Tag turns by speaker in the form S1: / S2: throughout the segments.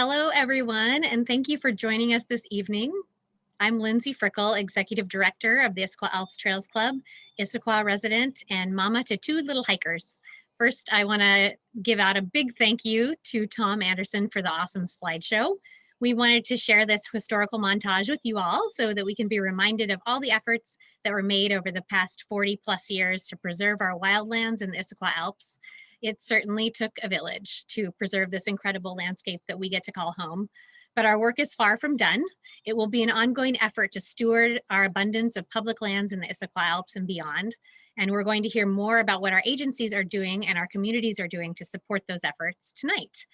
S1: Hello, everyone, and thank you for joining us this evening. I'm Lindsay Frickle, Executive Director of the Issaquah Alps Trails Club, Issaquah resident, and mama to two little hikers. First, I want to give out a big thank you to Tom Anderson for the awesome slideshow. We wanted to share this historical montage with you all so that we can be reminded of all the efforts that were made over the past 40 plus years to preserve our wildlands in the Issaquah Alps. It certainly took a village to preserve this incredible landscape that we get to call home. But our work is far from done. It will be an ongoing effort to steward our abundance of public lands in the Issaquah Alps and beyond. And we're going to hear more about what our agencies are doing and our communities are doing to support those efforts tonight.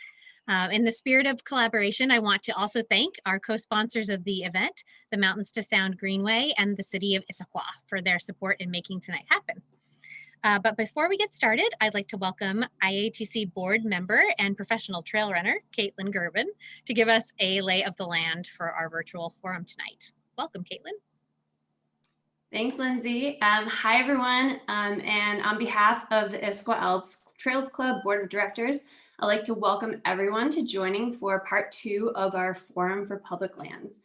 S1: In the spirit of collaboration, I want to also thank our co-sponsors of the event, the Mountains to Sound Greenway and the City of Issaquah, for their support in making tonight happen. But before we get started, I'd like to welcome IATC board member and professional trail runner, Kathleen Girvin, to give us a lay of the land for our virtual forum tonight. Welcome, Kathleen.
S2: Thanks, Lindsay. Hi, everyone. And on behalf of the Issaquah Alps Trails Club Board of Directors, I'd like to welcome everyone to joining for part 2 of our Forum for Public Lands.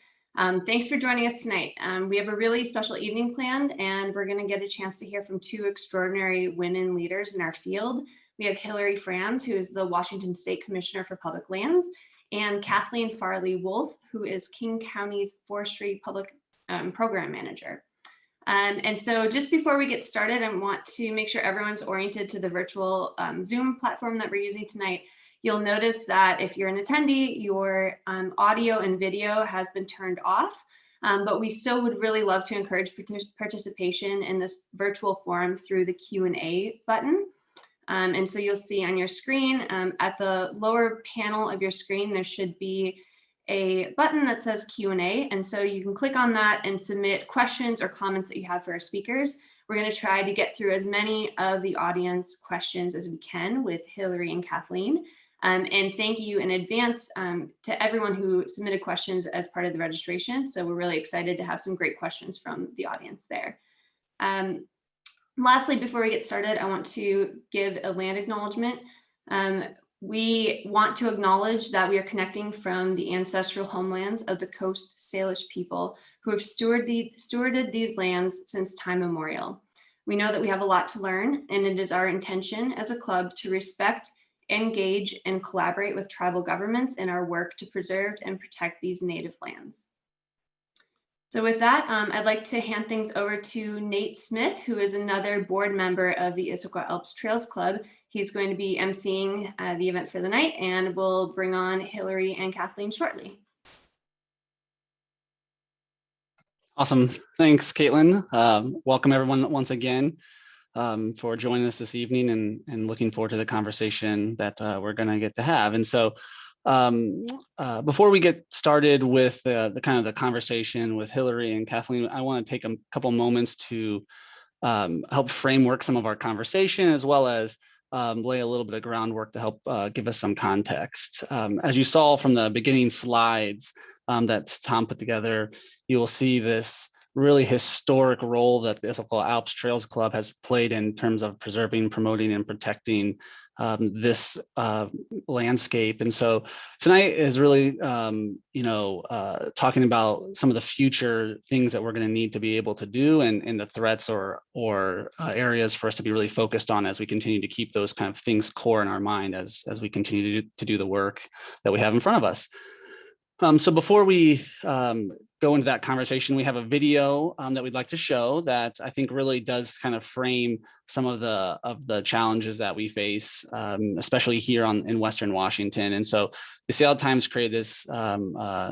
S2: Thanks for joining us tonight. We have a really special evening planned, and we're going to get a chance to hear from 2 extraordinary women leaders in our field. We have Hilary Franz, who is the Washington State Commissioner for Public Lands, and Kathleen Farley Wolf, who is King County's Forestry Public Program Manager. And so just before we get started, I want to make sure everyone's oriented to the virtual Zoom platform that we're using tonight. You'll notice that if you're an attendee, your audio and video has been turned off, but we still would really love to encourage participation in this virtual forum through the Q&A button. And so you'll see on your screen, at the lower panel of your screen, there should be a button that says Q&A. And so you can click on that and submit questions or comments that you have for our speakers. We're going to try to get through as many of the audience questions as we can with Hilary and Kathleen. And thank you in advance to everyone who submitted questions as part of the registration. So we're really excited to have some great questions from the audience there. Lastly, before we get started, I want to give a land acknowledgement. We want to acknowledge that we are connecting from the ancestral homelands of the Coast Salish people who have stewarded these lands since time immemorial. We know that we have a lot to learn, and it is our intention as a club to respect, engage, and collaborate with tribal governments in our work to preserve and protect these native lands. So with that, I'd like to hand things over to Nate Smith, who is another board member of the Issaquah Alps Trails Club. He's going to be emceeing the event for the night, and we'll bring on Hilary and Kathleen shortly.
S3: Awesome. Thanks, Caitlin. Welcome everyone once again for joining us this evening, and looking forward to the conversation that we're going to get to have. And so before we get started with the kind of the conversation with Hilary and Kathleen, I want to take a couple moments to help framework some of our conversation, as well as lay a little bit of groundwork to help give us some context. As you saw from the beginning slides that Tom put together, you will see this really historic role that the Issaquah Alps Trails Club has played in terms of preserving, promoting, and protecting this landscape. And so tonight is really, talking about some of the future things that we're going to need to be able to do, and the threats or areas for us to be really focused on as we continue to keep those kind of things core in our mind as we continue to do the work that we have in front of us. So before we go into that conversation, we have a video that we'd like to show that I think really does kind of frame some of the challenges that we face, especially here in Western Washington. And so the Seattle Times created this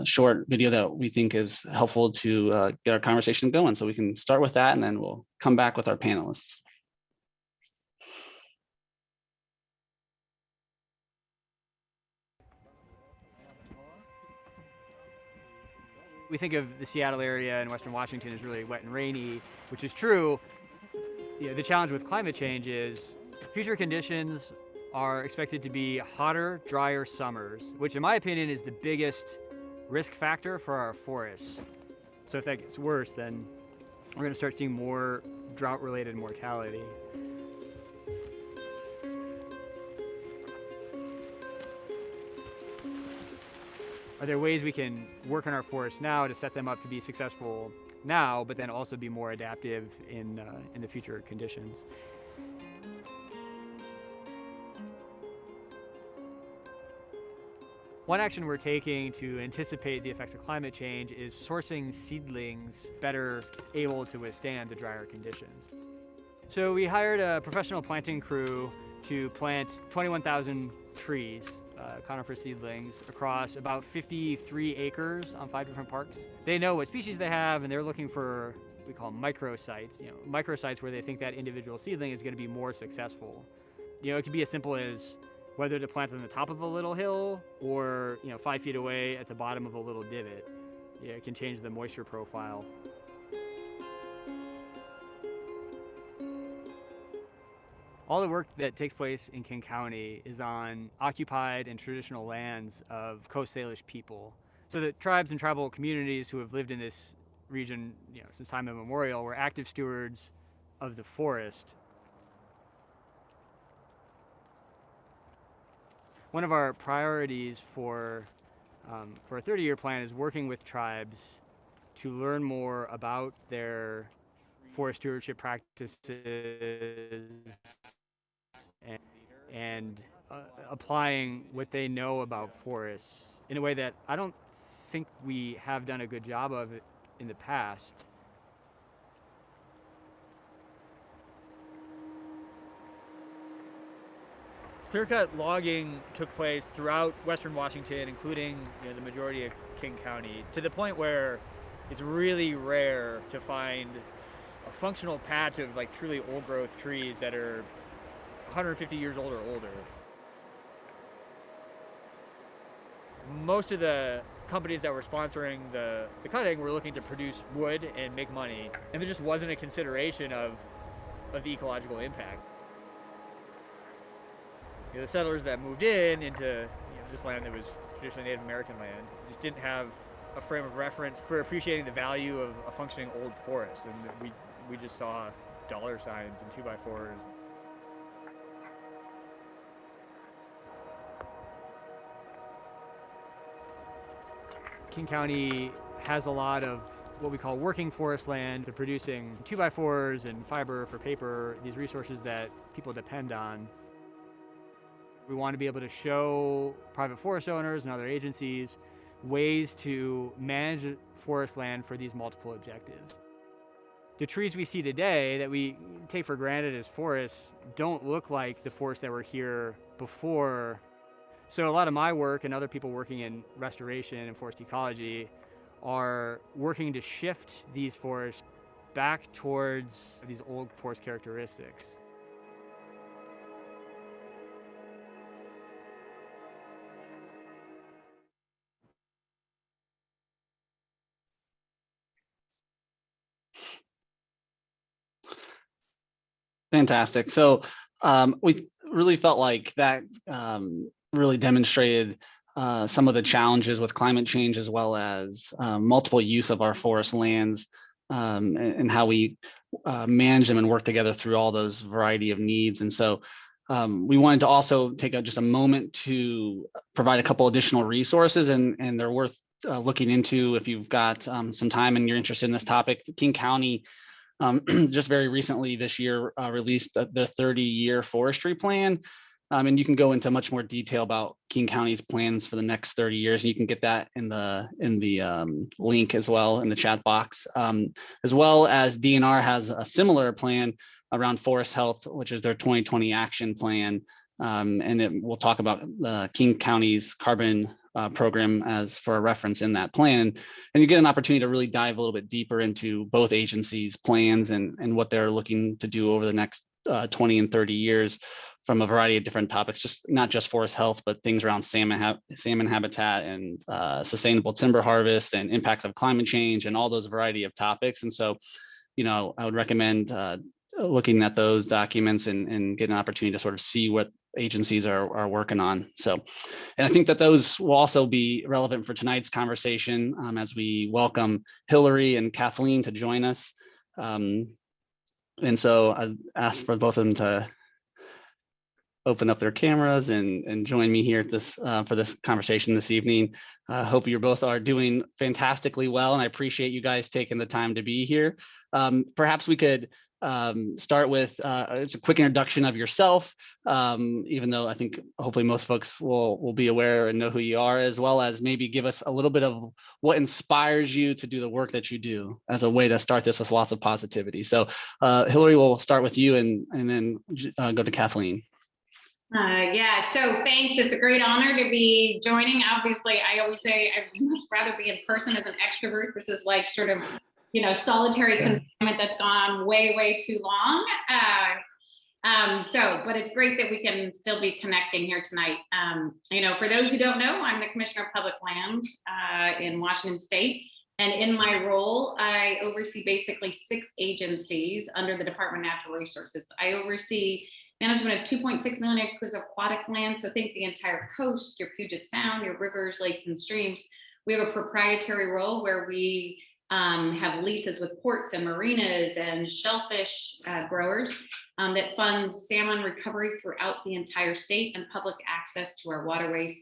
S3: short video that we think is helpful to get our conversation going. So we can start with that, and then we'll come back with our panelists.
S4: We think of the Seattle area and Western Washington as really wet and rainy, which is true. The challenge with climate change is future conditions are expected to be hotter, drier summers, which in my opinion is the biggest risk factor for our forests. So if that gets worse, then we're going to start seeing more drought-related mortality. Are there ways we can work on our forests now to set them up to be successful now, but then also be more adaptive in the future conditions? One action we're taking to anticipate the effects of climate change is sourcing seedlings better able to withstand the drier conditions. So we hired a professional planting crew to plant 21,000 trees, conifer seedlings, across about 53 acres on 5 different parks. They know what species they have, and they're looking for what we call microsites, microsites where they think that individual seedling is going to be more successful. It could be as simple as whether to plant on the top of a little hill or 5 feet away at the bottom of a little divot. It can change the moisture profile. All the work that takes place in King County is on occupied and traditional lands of Coast Salish people. So the tribes and tribal communities who have lived in this region since time immemorial were active stewards of the forest. One of our priorities for a 30-year plan is working with tribes to learn more about their forest stewardship practices and applying what they know about forests in a way that I don't think we have done a good job of it in the past. Clearcut logging took place throughout Western Washington, including the majority of King County, to the point where it's really rare to find a functional patch of truly old growth trees that are 150 years old or older. Most of the companies that were sponsoring the cutting were looking to produce wood and make money, and there just wasn't a consideration of the ecological impact. The settlers that moved into this land that was traditionally Native American land just didn't have a frame of reference for appreciating the value of a functioning old forest, and we just saw dollar signs and 2x4s. King County has a lot of what we call working forest land for producing 2x4s and fiber for paper, these resources that people depend on. We want to be able to show private forest owners and other agencies ways to manage forest land for these multiple objectives. The trees we see today that we take for granted as forests don't look like the forests that were here before. So a lot of my work and other people working in restoration and forest ecology are working to shift these forests back towards these old forest characteristics.
S3: Fantastic. So we really felt like that really demonstrated some of the challenges with climate change, as well as multiple use of our forest lands and how we manage them and work together through all those variety of needs. And so we wanted to also take just a moment to provide a couple additional resources, and they're worth looking into if you've got some time and you're interested in this topic. King County just very recently this year released the 30-year Forestry Plan. And you can go into much more detail about King County's plans for the next 30 years. And you can get that in the link as well in the chat box, as well as DNR has a similar plan around forest health, which is their 2020 action plan. And we'll talk about King County's carbon program as for a reference in that plan. And you get an opportunity to really dive a little bit deeper into both agencies' plans and what they're looking to do over the next 20 and 30 years from a variety of different topics, just not just forest health, but things around salmon habitat and sustainable timber harvest and impacts of climate change and all those variety of topics. And so, I would recommend looking at those documents and get an opportunity to sort of see what agencies are working on. So, and I think that those will also be relevant for tonight's conversation as we welcome Hilary and Kathleen to join us. And so I asked for both of them to open up their cameras and join me here at this for this conversation this evening. Hope you both are doing fantastically well, and I appreciate you guys taking the time to be here. Perhaps we could start with it's a quick introduction of yourself, even though I think hopefully most folks will be aware and know who you are, as well as maybe give us a little bit of what inspires you to do the work that you do as a way to start this with lots of positivity. So Hilary, we'll start with you and then go to Kathleen.
S5: Yeah, so thanks. It's a great honor to be joining. Obviously, I always say I'd much rather be in person as an extrovert. This is like sort of, solitary confinement that's gone on way, way too long. But it's great that we can still be connecting here tonight. For those who don't know, I'm the Commissioner of Public Lands in Washington State. And in my role, I oversee basically 6 agencies under the Department of Natural Resources. I oversee management of 2.6 million acres of aquatic land. So think the entire coast, your Puget Sound, your rivers, lakes, and streams. We have a proprietary role where we have leases with ports and marinas and shellfish growers that funds salmon recovery throughout the entire state and public access to our waterways.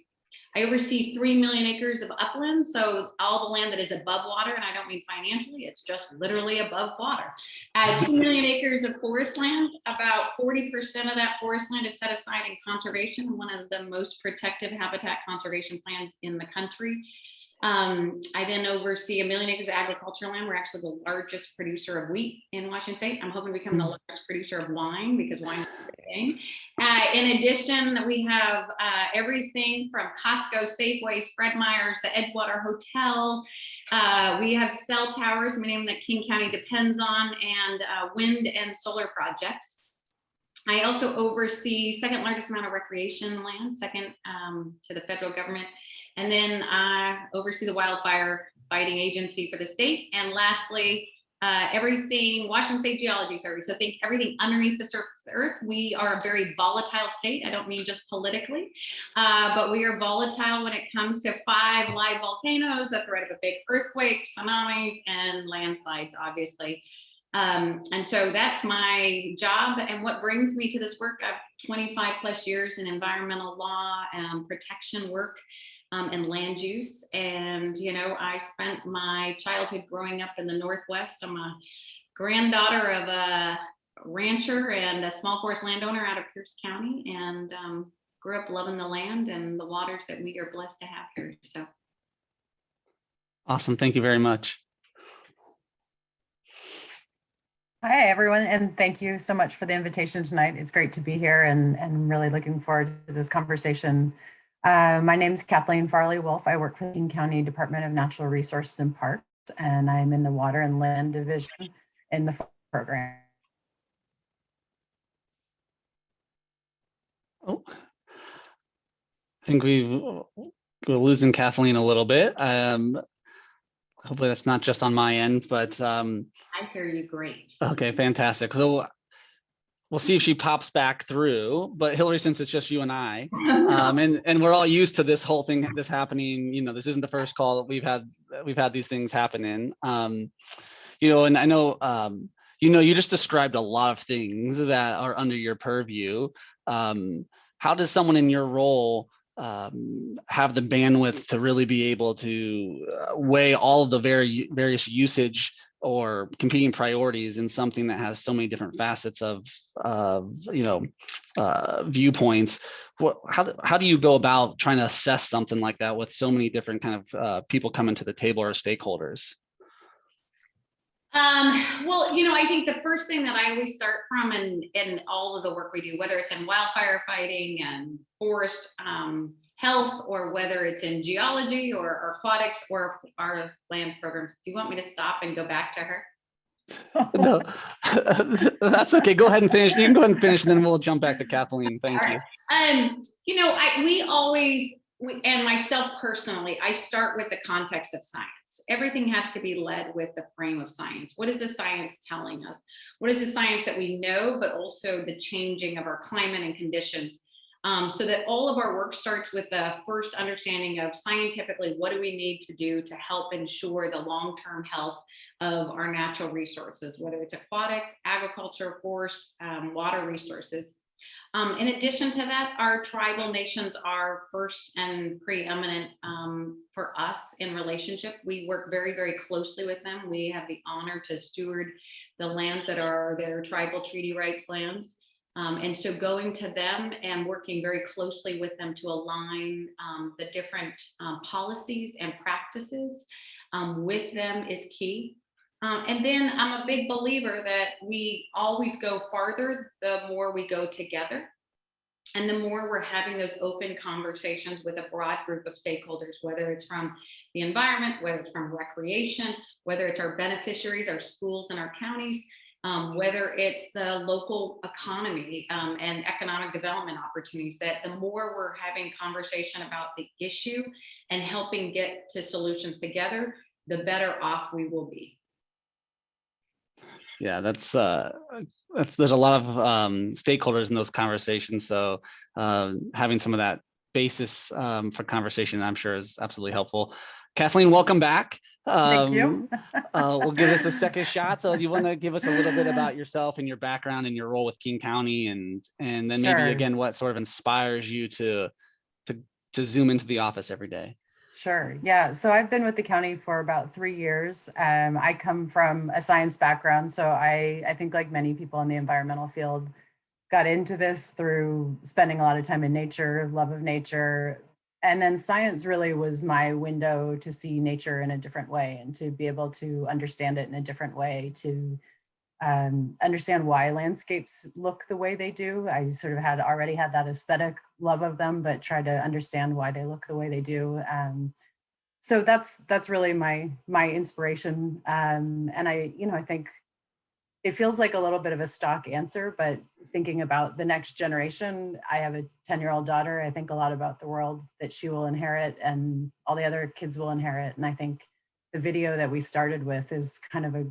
S5: I oversee 3 million acres of upland, so all the land that is above water, and I don't mean financially, it's just literally above water. 2 million acres of forest land, about 40% of that forest land is set aside in conservation, one of the most protected habitat conservation plans in the country. I then oversee 1 million acres of agricultural land. We're actually the largest producer of wheat in Washington State. I'm hoping to become the largest producer of wine because wine is a big thing. In addition, we have everything from Costco, Safeways, Fred Meyer's, the Edgewater Hotel. We have cell towers, many of them that King County depends on, and wind and solar projects. I also oversee second largest amount of recreation land, second to the federal government. And then I oversee the wildfire fighting agency for the state. And lastly, everything, Washington State Geology Survey. So think everything underneath the surface of the earth. We are a very volatile state. I don't mean just politically, but we are volatile when it comes to 5 live volcanoes, the threat of a big earthquake, tsunamis, and landslides, obviously. And so that's my job. And what brings me to this work, I have 25 plus years in environmental law, protection work, and land use. And, I spent my childhood growing up in the Northwest. I'm a granddaughter of a rancher and a small forest landowner out of Pierce County, and grew up loving the land and the waters that we are blessed to have here. So.
S3: Awesome. Thank you very much.
S6: Hi, everyone, and thank you so much for the invitation tonight. It's great to be here, and I'm really looking forward to this conversation. My name is Kathleen Farley Wolf. I work for the King County Department of Natural Resources and Parks, and I'm in the Water and Land Division in the program.
S3: Oh, I think we're losing Kathleen a little bit. Hopefully that's not just on my end, but
S5: I hear you great.
S3: Okay, fantastic. So we'll see if she pops back through. But Hilary, since it's just you and I, and we're all used to this whole thing, this happening. This isn't the first call that we've had these things happen in. And I know you just described a lot of things that are under your purview. How does someone in your role have the bandwidth to really be able to weigh all of the various usage or competing priorities in something that has so many different facets of viewpoints? How do you go about trying to assess something like that with so many different kind of people coming to the table or stakeholders?
S5: Well, I think the first thing that I always start from in all of the work we do, whether it's in wildfire fighting and forest health, or whether it's in geology or aquatics or our land programs. Do you want me to stop and go back to her?
S3: No, that's okay. Go ahead and finish. You can go ahead and finish, and then we'll jump back to Kathleen. Thank you.
S5: And myself personally, I start with the context of science. Everything has to be led with the frame of science. What is the science telling us? What is the science that we know, but also the changing of our climate and conditions? So that all of our work starts with the first understanding of scientifically, what do we need to do to help ensure the long-term health of our natural resources, whether it's aquatic, agriculture, forest, water resources. In addition to that, our tribal nations are first and preeminent for us in relationship. We work very, very closely with them. We have the honor to steward the lands that are their tribal treaty rights lands. And so going to them and working very closely with them to align the different policies and practices with them is key. And then I'm a big believer that we always go farther the more we go together. And the more we're having those open conversations with a broad group of stakeholders, whether it's from the environment, whether it's from recreation, whether it's our beneficiaries, our schools and our counties, whether it's the local economy and economic development opportunities, that the more we're having conversation about the issue and helping get to solutions together, the better off we will be.
S3: Yeah, there's a lot of stakeholders in those conversations. So having some of that basis for conversation, I'm sure, is absolutely helpful. Kathleen, welcome back.
S6: Thank you.
S3: We'll give this a second shot. So you want to give us a little bit about yourself and your background and your role with King County, and then
S6: Sure.
S3: maybe again what sort of inspires you to zoom into the office every day.
S6: Sure. Yeah. So I've been with the county for about 3 years. I come from a science background. So I think, like many people in the environmental field, got into this through spending a lot of time in nature, love of nature. And then science really was my window to see nature in a different way and to be able to understand it in a different way, to understand why landscapes look the way they do. I sort of already had that aesthetic love of them, but try to understand why they look the way they do. So that's really my inspiration. And I think it feels like a little bit of a stock answer, but thinking about the next generation, I have a 10-year-old daughter. I think a lot about the world that she will inherit and all the other kids will inherit. And I think the video that we started with is kind of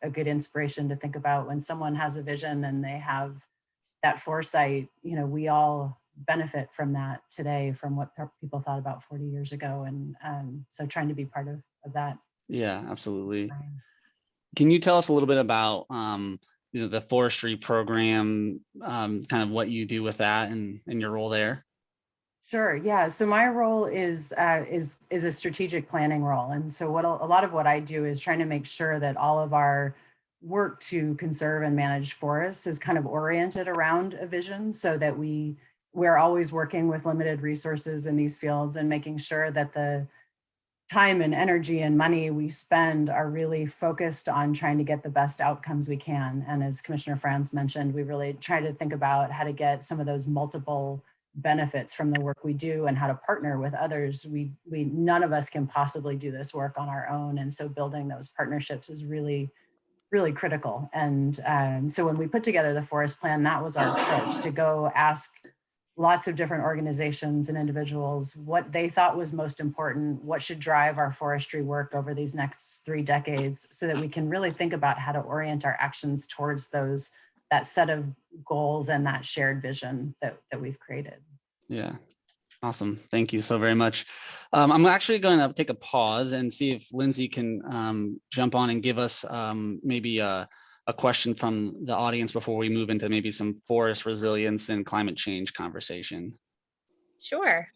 S6: a good inspiration to think about when someone has a vision and they have that foresight. We all benefit from that today, from what people thought about 40 years ago. And so trying to be part of that.
S3: Yeah, absolutely. Can you tell us a little bit about the forestry program, kind of what you do with that and your role there?
S6: Sure. Yeah. So my role is a strategic planning role. And so a lot of what I do is trying to make sure that all of our work to conserve and manage forests is kind of oriented around a vision, so that we're always working with limited resources in these fields and making sure that the time and energy and money we spend are really focused on trying to get the best outcomes we can. And as Commissioner Franz mentioned, we really try to think about how to get some of those multiple benefits from the work we do and how to partner with others. We none of us can possibly do this work on our own. And so building those partnerships is really, really critical. And so when we put together the forest plan, that was our approach, to go ask lots of different organizations and individuals what they thought was most important, what should drive our forestry work over these next 3 decades, so that we can really think about how to orient our actions towards that set of goals and that shared vision that we've created. Yeah.
S3: Awesome. Thank you so very much. I'm actually going to take a pause and see if Lindsay can jump on and give us maybe a question from the audience before we move into maybe some forest resilience and climate change conversation.
S1: Sure.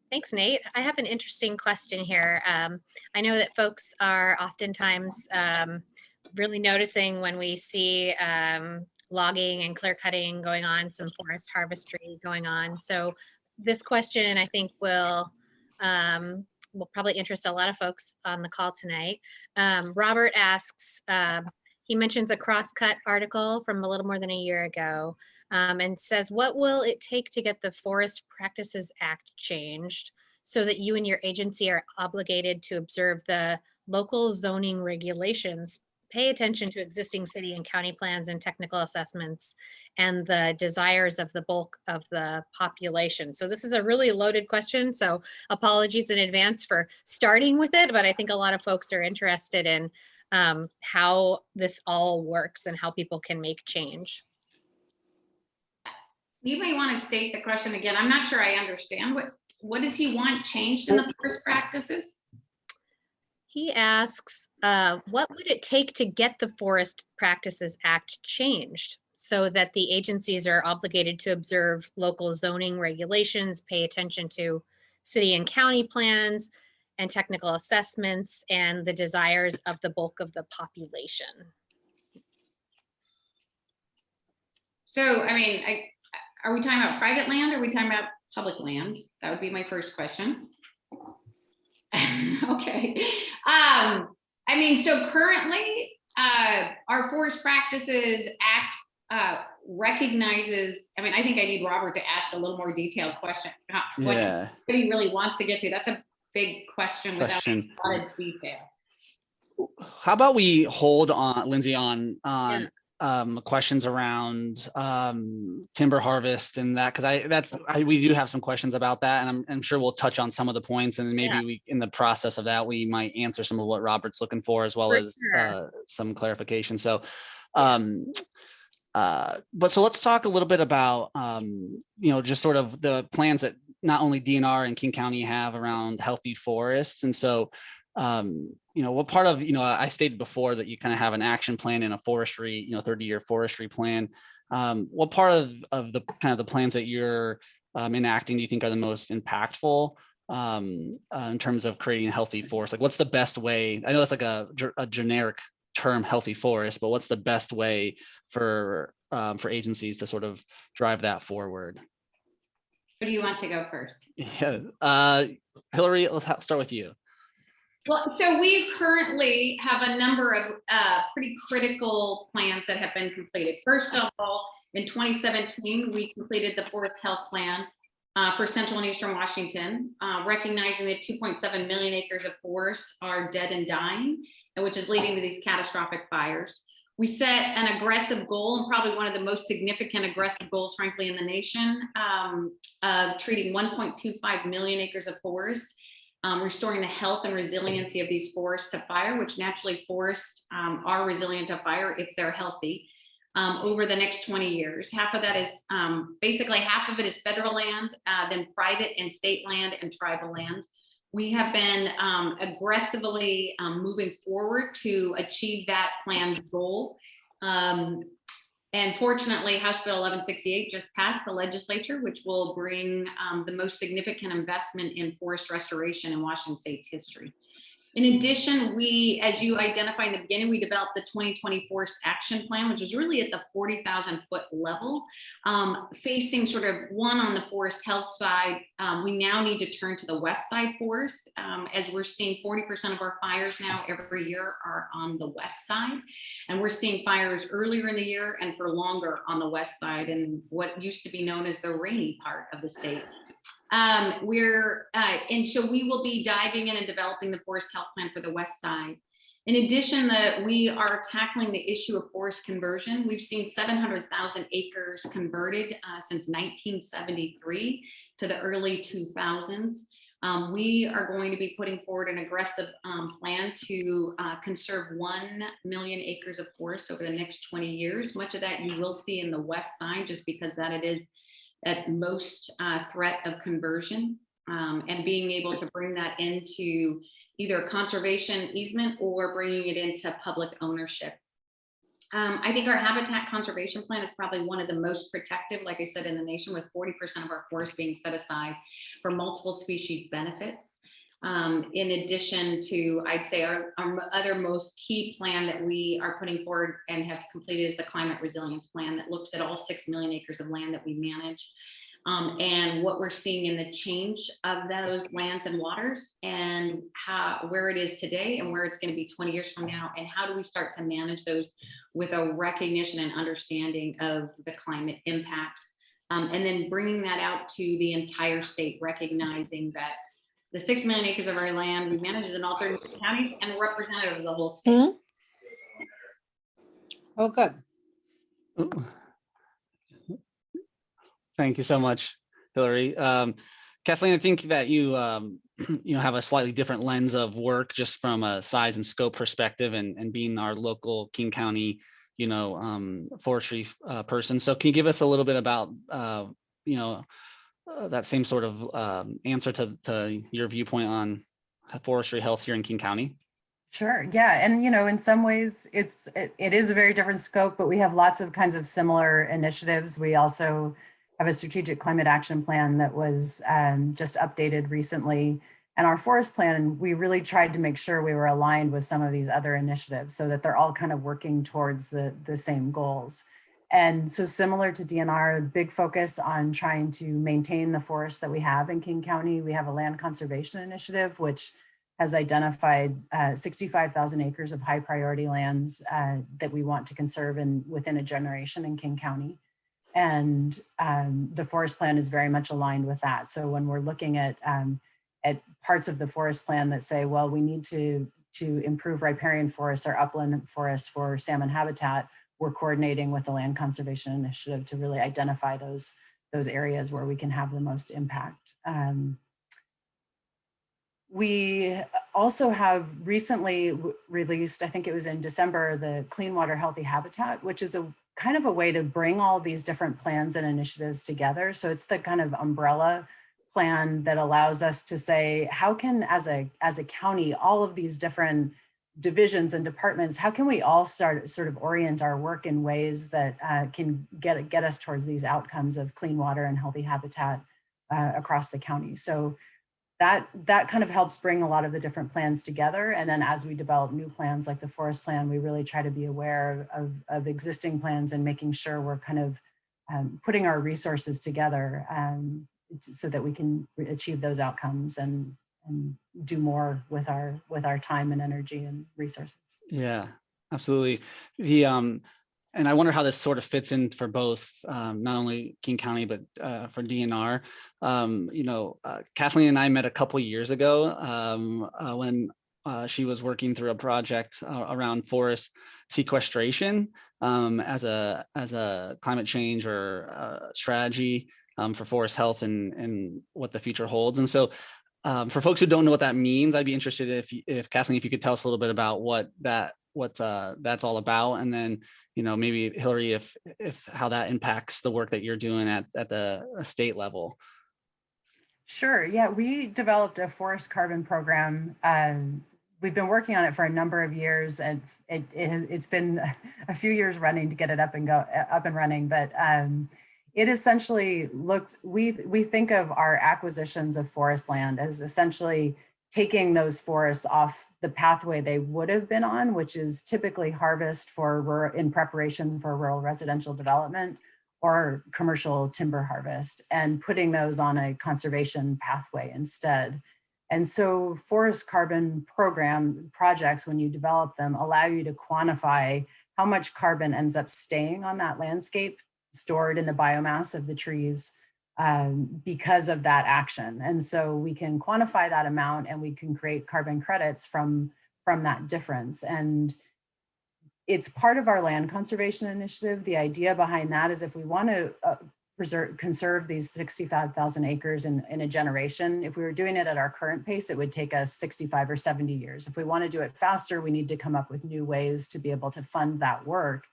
S1: Thanks, Nate. I have an interesting question here. I know that folks are oftentimes really noticing when we see logging and clear cutting going on, some forest harvestry going on. So this question, I think, will probably interest a lot of folks on the call tonight. Robert asks, he mentions a Crosscut article from a little more than a year ago, and says, what will it take to get the Forest Practices Act changed so that you and your agency are obligated to observe the local zoning regulations, pay attention to existing city and county plans and technical assessments, and the desires of the bulk of the population? So this is a really loaded question, so apologies in advance for starting with it, but I think a lot of folks are interested in how this all works and how people can make change.
S5: You may want to state the question again. I'm not sure I understand. What does he want changed in the forest practices?
S1: He asks, what would it take to get the Forest Practices Act changed so that the agencies are obligated to observe local zoning regulations, pay attention to city and county plans and technical assessments, and the desires of the bulk of the population.
S5: So, I mean, are we talking about private land or are we talking about public land? That would be my first question. Okay. I mean, so currently, our Forest Practices Act recognizes, I mean, I think I need Robert to ask a little more detailed question. What he really wants to get to. That's a big question without a lot of detail.
S3: How about we hold on, Lindsay, on questions around timber harvest and that, because we do have some questions about that, and I'm sure we'll touch on some of the points, and maybe we, in the process of that, we might answer some of what Robert's looking for, as well as some clarification. So but so let's talk a little bit about just sort of the plans that not only DNR and King County have around healthy forests. And so what part of, I stated before that you kind of have an action plan and a forestry, 30-year forestry plan. What part of the kind of the plans that you're enacting do you think are the most impactful in terms of creating a healthy forest? Like, what's the best way? I know it's like a generic term, healthy forest, but what's the best way for agencies to sort of drive that forward?
S5: Who do you want to go first?
S3: Yeah, Hilary, let's start with you.
S5: Well, so we currently have a number of pretty critical plans that have been completed. First of all, in 2017, we completed the Forest Health Plan for Central and Eastern Washington, recognizing that 2.7 million acres of forests are dead and dying, and which is leading to these catastrophic fires. We set an aggressive goal, and probably one of the most significant aggressive goals, frankly, in the nation, of treating 1.25 million acres of forest, restoring the health and resiliency of these forests to fire, which naturally forests are resilient to fire if they're healthy, over the next 20 years. Half of that is, basically half of it is federal land, then private and state land and tribal land. We have been aggressively moving forward to achieve that planned goal. And fortunately, House Bill 1168 just passed the legislature, which will bring the most significant investment in forest restoration in Washington State's history. In addition, we, as you identified in the beginning, we developed the 2020 Forest Action Plan, which is really at the 40,000 foot level, facing sort of one on the forest health side. We now need to turn to the west side forest, as we're seeing 40% of our fires now every year are on the west side. And we're seeing fires earlier in the year and for longer on the west side, and what used to be known as the rainy part of the state. And so we will be diving in and developing the Forest Health Plan for the west side. In addition, that we are tackling the issue of forest conversion. We've seen 700,000 acres converted since 1973 to the early 2000s. We are going to be putting forward an aggressive plan to conserve 1 million acres of forest over the next 20 years. Much of that you will see in the west side, just because that it is at most threat of conversion, and being able to bring that into either conservation easement or bringing it into public ownership. I think our habitat conservation plan is probably one of the most protective, like I said, in the nation, with 40% of our forests being set aside for multiple species benefits. In addition to, I'd say our other most key plan that we are putting forward and have completed is the climate resilience plan that looks at all 6 million acres of land that we manage, and what we're seeing in the change of those lands and waters, and where it is today and where it's going to be 20 years from now, and how do we start to manage those with a recognition and understanding of the climate impacts, and then bringing that out to the entire state, recognizing that the 6 million acres of our land we manage is in all 30 counties and representative of the whole state.
S7: Mm-hmm. Oh, good.
S3: Thank you so much, Hilary. Kathleen, I think that you have a slightly different lens of work, just from a size and scope perspective, and being our local King County, forestry person. So can you give us a little bit about, that same sort of answer to your viewpoint on forestry health here in King County?
S6: Sure. Yeah. And, in some ways it is a very different scope, but we have lots of kinds of similar initiatives. We also have a strategic climate action plan that was just updated recently. And our forest plan, we really tried to make sure we were aligned with some of these other initiatives so that they're all kind of working towards the same goals. And so similar to DNR, a big focus on trying to maintain the forests that we have in King County. We have a land conservation initiative, which has identified 65,000 acres of high priority lands that we want to conserve within a generation in King County. And the forest plan is very much aligned with that. So when we're looking at parts of the forest plan that say, well, we need to improve riparian forests or upland forests for salmon habitat, we're coordinating with the Land Conservation Initiative to really identify those areas where we can have the most impact. We also have recently released, I think it was in December, the Clean Water Healthy Habitat, which is a kind of a way to bring all these different plans and initiatives together. So it's the kind of umbrella plan that allows us to say, how can, as a county, all of these different divisions and departments, how can we all sort of orient our work in ways that can get us towards these outcomes of clean water and healthy habitat across the county. So that kind of helps bring a lot of the different plans together. And then as we develop new plans like the forest plan, we really try to be aware of existing plans and making sure we're kind of putting our resources together so that we can achieve those outcomes and do more with our time and energy and resources.
S3: Yeah, absolutely. And I wonder how this sort of fits in for both, not only King County, but for DNR. Kathleen and I met a couple years ago when she was working through a project around forest sequestration as a climate change or strategy for forest health and what the future holds. And so for folks who don't know what that means, I'd be interested if Kathleen, if you could tell us a little bit about what that's all about, and then maybe Hilary, if how that impacts the work that you're doing at the state level.
S6: Sure. Yeah, we developed a forest carbon program. We've been working on it for a number of years, and it's been a few years running to get it up and running. But it essentially looks. We think of our acquisitions of forest land as essentially taking those forests off the pathway they would have been on, which is typically harvest in preparation for rural residential development or commercial timber harvest, and putting those on a conservation pathway instead. And so forest carbon projects, when you develop them, allow you to quantify how much carbon ends up staying on that landscape, stored in the biomass of the trees, because of that action. And so we can quantify that amount and we can create carbon credits from that difference. And it's part of our land conservation initiative. The idea behind that is if we want to conserve these 65,000 acres in a generation, if we were doing it at our current pace, it would take us 65 or 70 years. If we want to do it faster, we need to come up with new ways to be able to fund that work.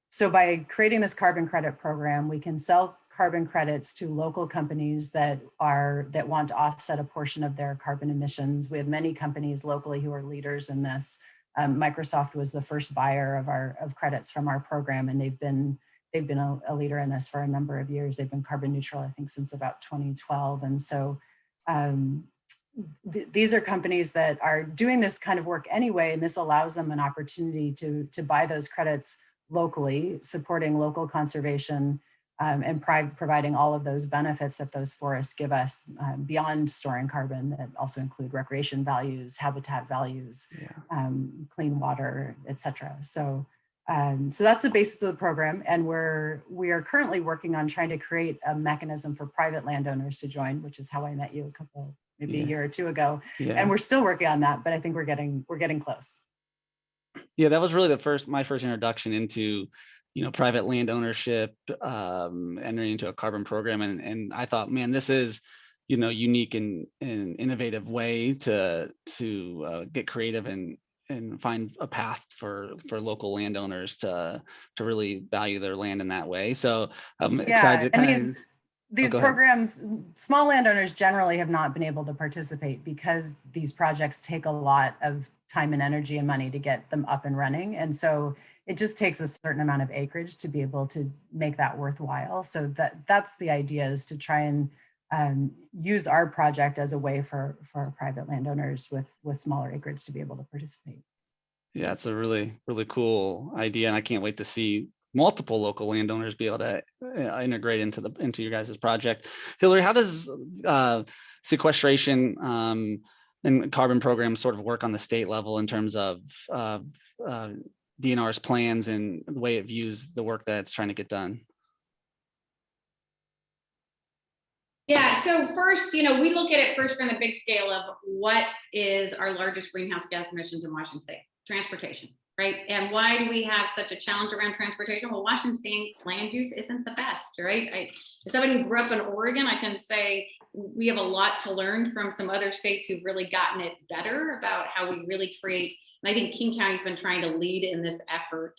S6: So by creating this carbon credit program, we can sell carbon credits to local companies that want to offset a portion of their carbon emissions. We have many companies locally who are leaders in this. Microsoft was the first buyer of credits from our program, and they've been a leader in this for a number of years. They've been carbon neutral, I think, since about 2012. And so these are companies that are doing this kind of work anyway, and this allows them an opportunity to buy those credits locally, supporting local conservation, and providing all of those benefits that those forests give us beyond storing carbon, that also include recreation values, habitat values, clean water, et cetera. So that's the basis of the program. And we are currently working on trying to create a mechanism for private landowners to join, which is how I met you a year or two ago. Yeah. And we're still working on that, but I think we're getting close.
S3: Yeah, that was really my first introduction into private land ownership, entering into a carbon program. And I thought, man, this is, unique and innovative way to get creative and find a path for local landowners to really value their land in that way. So I'm excited.
S6: these
S3: go ahead.
S6: programs, small landowners generally have not been able to participate because these projects take a lot of time and energy and money to get them up and running. And so it just takes a certain amount of acreage to be able to make that worthwhile. So that's the idea, is to try and use our project as a way for private landowners with smaller acreage to be able to participate.
S3: Yeah, it's a really, really cool idea, and I can't wait to see multiple local landowners be able to integrate into your guys' project. Hilary, how does sequestration and carbon programs sort of work on the state level in terms of DNR's plans and the way it views the work that it's trying to get done?
S5: Yeah, so first, we look at it first from the big scale of what is our largest greenhouse gas emissions in Washington State? Transportation, right? And why do we have such a challenge around transportation? Well, Washington State's land use isn't the best, right? As somebody who grew up in Oregon, I can say we have a lot to learn from some other states who've really gotten it better about how we really create. And I think King County's been trying to lead in this effort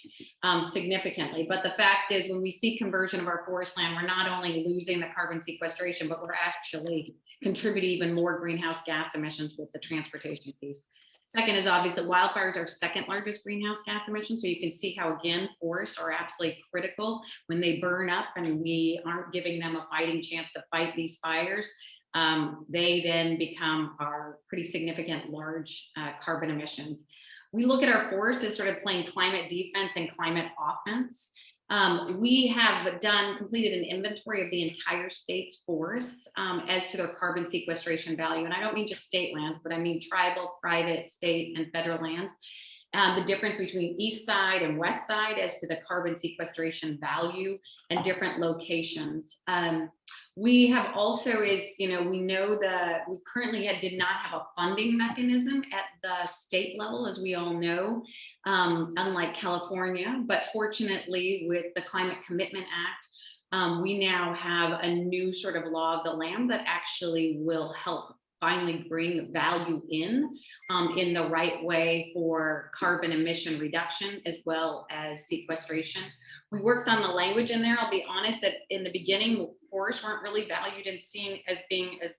S5: significantly. But the fact is, when we see conversion of our forest land, we're not only losing the carbon sequestration, but we're actually contributing even more greenhouse gas emissions with the transportation piece. Second is obviously wildfires are second largest greenhouse gas emission. So you can see how, again, forests are absolutely critical when they burn up and we aren't giving them a fighting chance to fight these fires. They then become our pretty significant large carbon emissions. We look at our forests as sort of playing climate defense and climate offense. We have completed an inventory of the entire state's forests as to their carbon sequestration value. And I don't mean just state lands, but I mean tribal, private, state, and federal lands. The difference between east side and west side as to the carbon sequestration value and different locations. We have also we know that we currently did not have a funding mechanism at the state level, as we all know, unlike California. But fortunately, with the Climate Commitment Act, we now have a new sort of law of the land that actually will help finally bring value in the right way for carbon emission reduction as well as sequestration. We worked on the language in there. I'll be honest that in the beginning, forests weren't really valued and seen as being as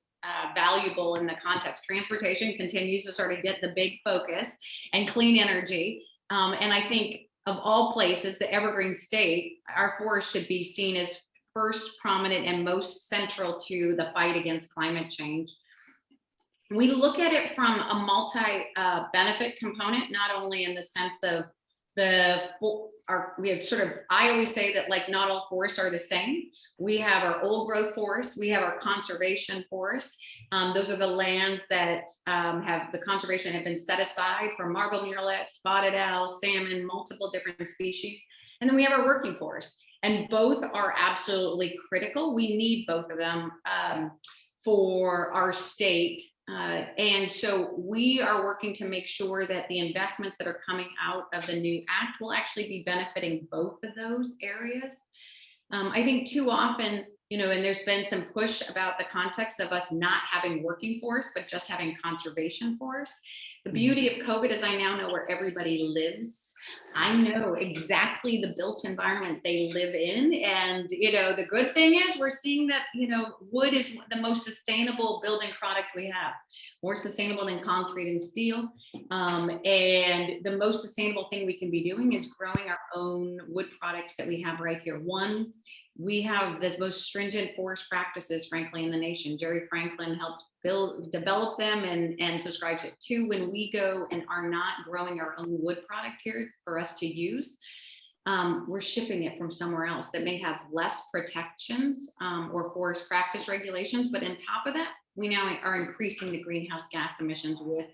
S5: valuable in the context. Transportation continues to sort of get the big focus, and clean energy. And I think of all places, the evergreen state, our forests should be seen as first, prominent, and most central to the fight against climate change. We look at it from a multi-benefit component, not only in the sense of I always say that like not all forests are the same. We have our old growth forests, we have our conservation forests. Those are the lands that have the conservation have been set aside for marble murrelet, spotted owl, salmon, multiple different species. And then we have our working forests, and both are absolutely critical. We need both of them for our state. And so we are working to make sure that the investments that are coming out of the new act will actually be benefiting both of those areas. I think too often, and there's been some push about the context of us not having working forests, but just having conservation forests. The beauty of COVID is I now know where everybody lives. I know exactly the built environment they live in. And, the good thing is we're seeing that, wood is the most sustainable building product we have, more sustainable than concrete and steel. And the most sustainable thing we can be doing is growing our own wood products that we have right here. One, we have the most stringent forest practices, frankly, in the nation. Jerry Franklin helped develop them and subscribe to it. Two, when we go and are not growing our own wood product here for us to use, we're shipping it from somewhere else that may have less protections or forest practice regulations. But on top of that, we now are increasing the greenhouse gas emissions with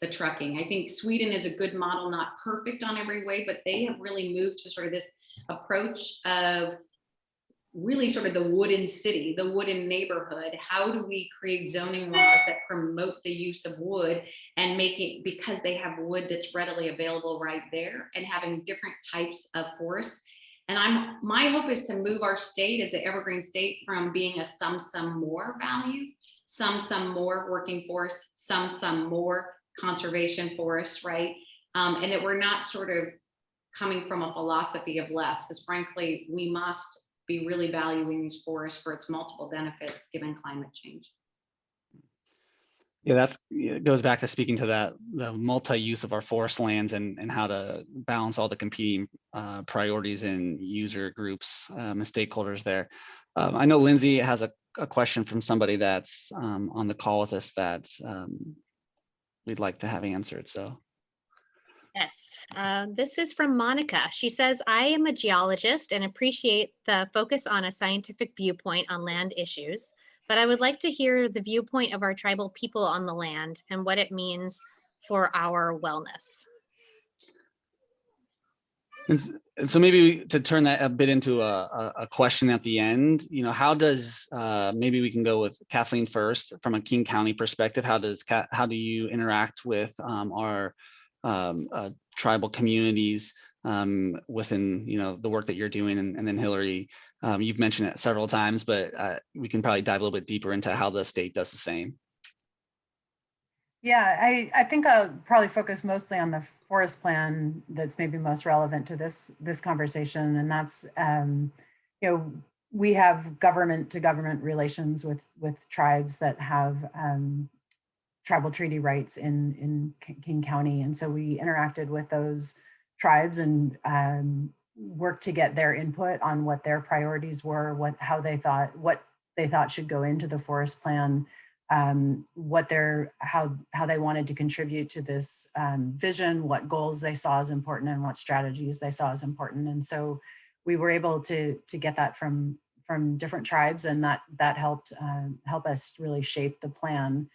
S5: the trucking. I think Sweden is a good model, not perfect on every way, but they have really moved to sort of this approach of really sort of the wooden city, the wooden neighborhood. How do we create zoning laws that promote the use of wood and make it, because they have wood that's readily available right there, and having different types of forests. And my hope is to move our state as the evergreen state from being a some more value, some more working forests, some more conservation forests, right? And that we're not sort of coming from a philosophy of less, because frankly, we must be really valuing these forests for its multiple benefits given climate change.
S3: Yeah, it goes back to speaking to that, the multi-use of our forest lands and how to balance all the competing priorities and user groups and stakeholders there. I know Lindsay has a question from somebody that's on the call with us that we'd like to have answered. So.
S1: Yes, this is from Monica. She says, I am a geologist and appreciate the focus on a scientific viewpoint on land issues, but I would like to hear the viewpoint of our tribal people on the land and what it means for our wellness.
S3: And so maybe to turn that a bit into a question at the end, how does, maybe we can go with Kathleen first from a King County perspective. How do you interact with our tribal communities within the work that you're doing, and then Hilary, you've mentioned it several times, but we can probably dive a little bit deeper into how the state does the same.
S6: Yeah, I think I'll probably focus mostly on the forest plan that's maybe most relevant to this conversation, and that's we have government to government relations with tribes that have tribal treaty rights in King County, and so we interacted with those tribes and worked to get their input on what their priorities were, what they thought should go into the forest plan. How they wanted to contribute to this vision, what goals they saw as important, and what strategies they saw as important. And so we were able to get that from different tribes, and that helped help us really shape the plan.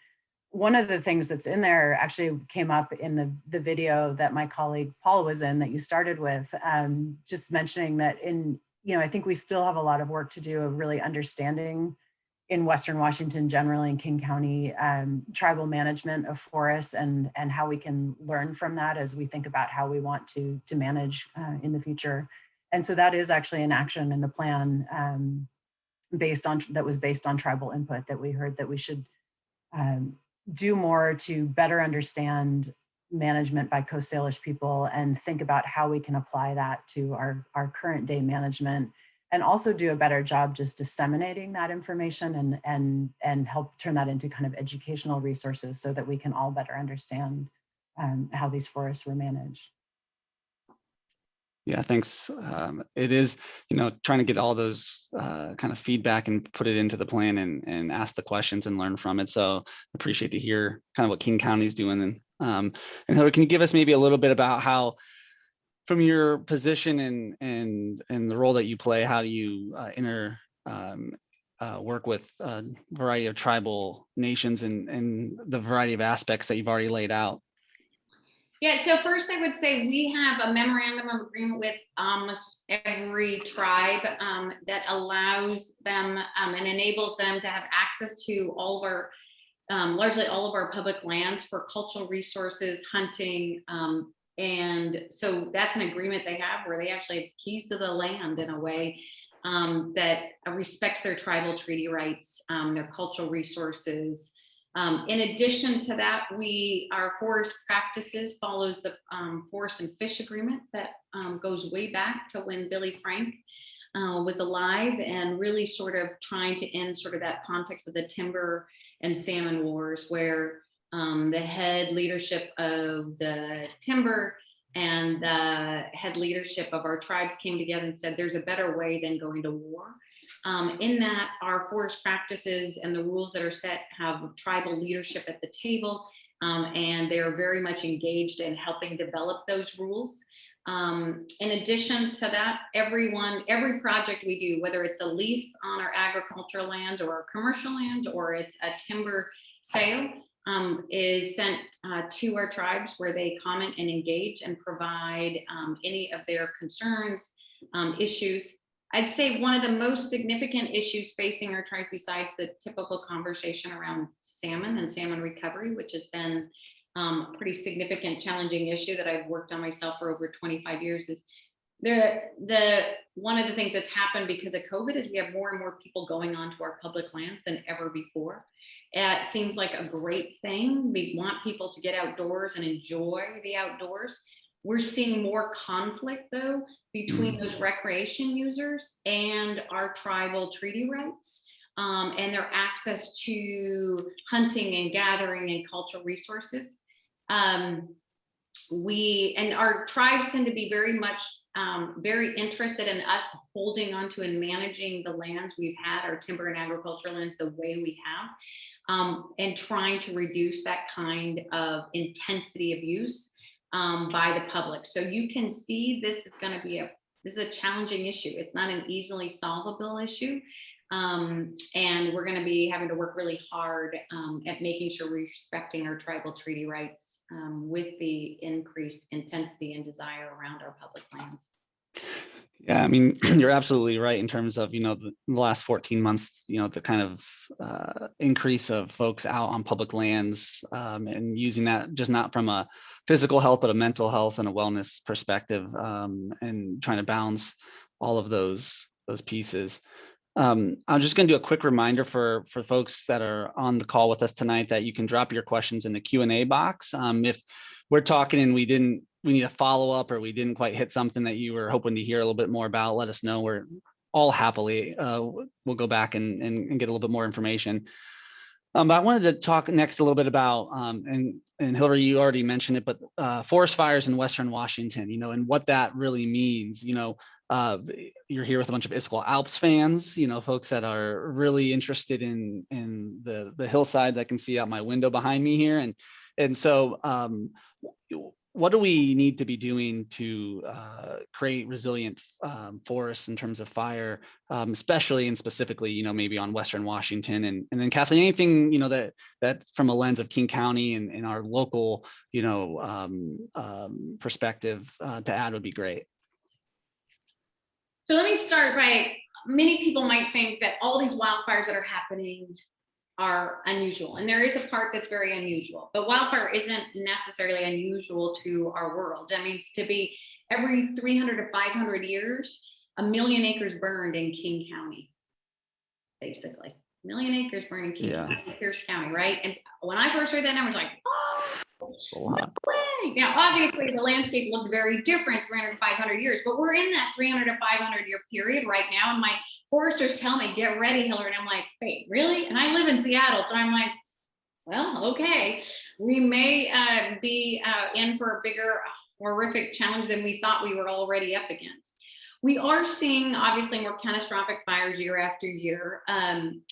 S6: One of the things that's in there actually came up in the video that my colleague Paul was in, that you started with, just mentioning that I think we still have a lot of work to do of really understanding in Western Washington, generally in King County, tribal management of forests and how we can learn from that as we think about how we want to manage in the future. And so that is actually an action in the plan that was based on tribal input, that we heard that we should do more to better understand management by Coast Salish people and think about how we can apply that to our current day management, and also do a better job just disseminating that information and help turn that into kind of educational resources so that we can all better understand how these forests were managed.
S3: Yeah, thanks. It is, trying to get all those kind of feedback and put it into the plan and ask the questions and learn from it. So appreciate to hear kind of what King County is doing. And Hilary, can you give us maybe a little bit about how, from your position and the role that you play, how do you work with a variety of tribal nations and the variety of aspects that you've already laid out?
S5: Yeah, so first I would say we have a memorandum of agreement with almost every tribe that allows them and enables them to have access to all of our, largely all of our public lands for cultural resources, hunting, and so that's an agreement they have where they actually have keys to the land in a way that respects their tribal treaty rights, their cultural resources. In addition to that, our forest practices follows the Forest and Fish Agreement that goes way back to when Billy Frank was alive, and really sort of trying to end sort of that context of the timber and salmon wars, where the head leadership of the timber and the head leadership of our tribes came together and said, there's a better way than going to war. In that, our forest practices and the rules that are set have tribal leadership at the table, and they're very much engaged in helping develop those rules. In addition to that, every project we do, whether it's a lease on our agricultural lands or our commercial lands, or it's a timber sale, is sent to our tribes, where they comment and engage and provide any of their concerns, issues. I'd say one of the most significant issues facing our tribe, besides the typical conversation around salmon and salmon recovery, which has been a pretty significant, challenging issue that I've worked on myself for over 25 years, is one of the things that's happened because of COVID is we have more and more people going onto our public lands than ever before. It seems like a great thing. We want people to get outdoors and enjoy the outdoors. We're seeing more conflict though between those recreation users and our tribal treaty rights, and their access to hunting and gathering and cultural resources. Our tribes tend to be very much very interested in us holding onto and managing the lands we've had, our timber and agricultural lands, the way we have, and trying to reduce that kind of intensity of use by the public. So you can see this is a challenging issue. It's not an easily solvable issue. And we're going to be having to work really hard at making sure we're respecting our tribal treaty rights with the increased intensity and desire around our public lands.
S3: Yeah, I mean, you're absolutely right in terms of, the last 14 months, the kind of increase of folks out on public lands and using that just not from a physical health, but a mental health and a wellness perspective, and trying to balance all of those pieces. I'm just going to do a quick reminder for folks that are on the call with us tonight that you can drop your questions in the Q&A box. If we're talking and we need a follow up, or we didn't quite hit something that you were hoping to hear a little bit more about, let us know. We're all happily, we'll go back and get a little bit more information. But I wanted to talk next a little bit about, and Hilary, you already mentioned it, but forest fires in Western Washington, and what that really means. You're here with a bunch of Issaquah Alps fans, folks that are really interested in the hillsides I can see out my window behind me here. And so what do we need to be doing to create resilient forests in terms of fire, especially and specifically, maybe on Western Washington? And then Kathleen, anything, that from a lens of King County and our local, perspective to add would be great.
S5: So let me start by, many people might think that all these wildfires that are happening are unusual. And there is a part that's very unusual, but wildfire isn't necessarily unusual to our world. I mean, to be every 300 to 500 years, 1 million acres burned in King County, basically. 1 million acres burned in King County, Pierce County, right? And when I first heard that number, I was like, oh, no way. Now, obviously, the landscape looked very different 300 to 500 years, but we're in that 300 to 500 year period right now. And my foresters tell me, get ready, Hilary. And I'm like, wait, really? And I live in Seattle. So I'm like, well, okay. We may be in for a bigger, horrific challenge than we thought we were already up against. We are seeing, obviously, more catastrophic fires year after year.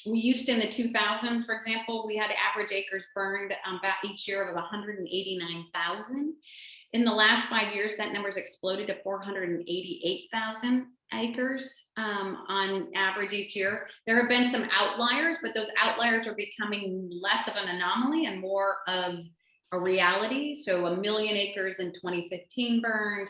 S5: We used to, in the 2000s, for example, we had average acres burned about each year of 189,000. In the last 5 years, that number's exploded to 488,000 acres on average each year. There have been some outliers, but those outliers are becoming less of an anomaly and more of a reality. So 1 million acres in 2015 burned,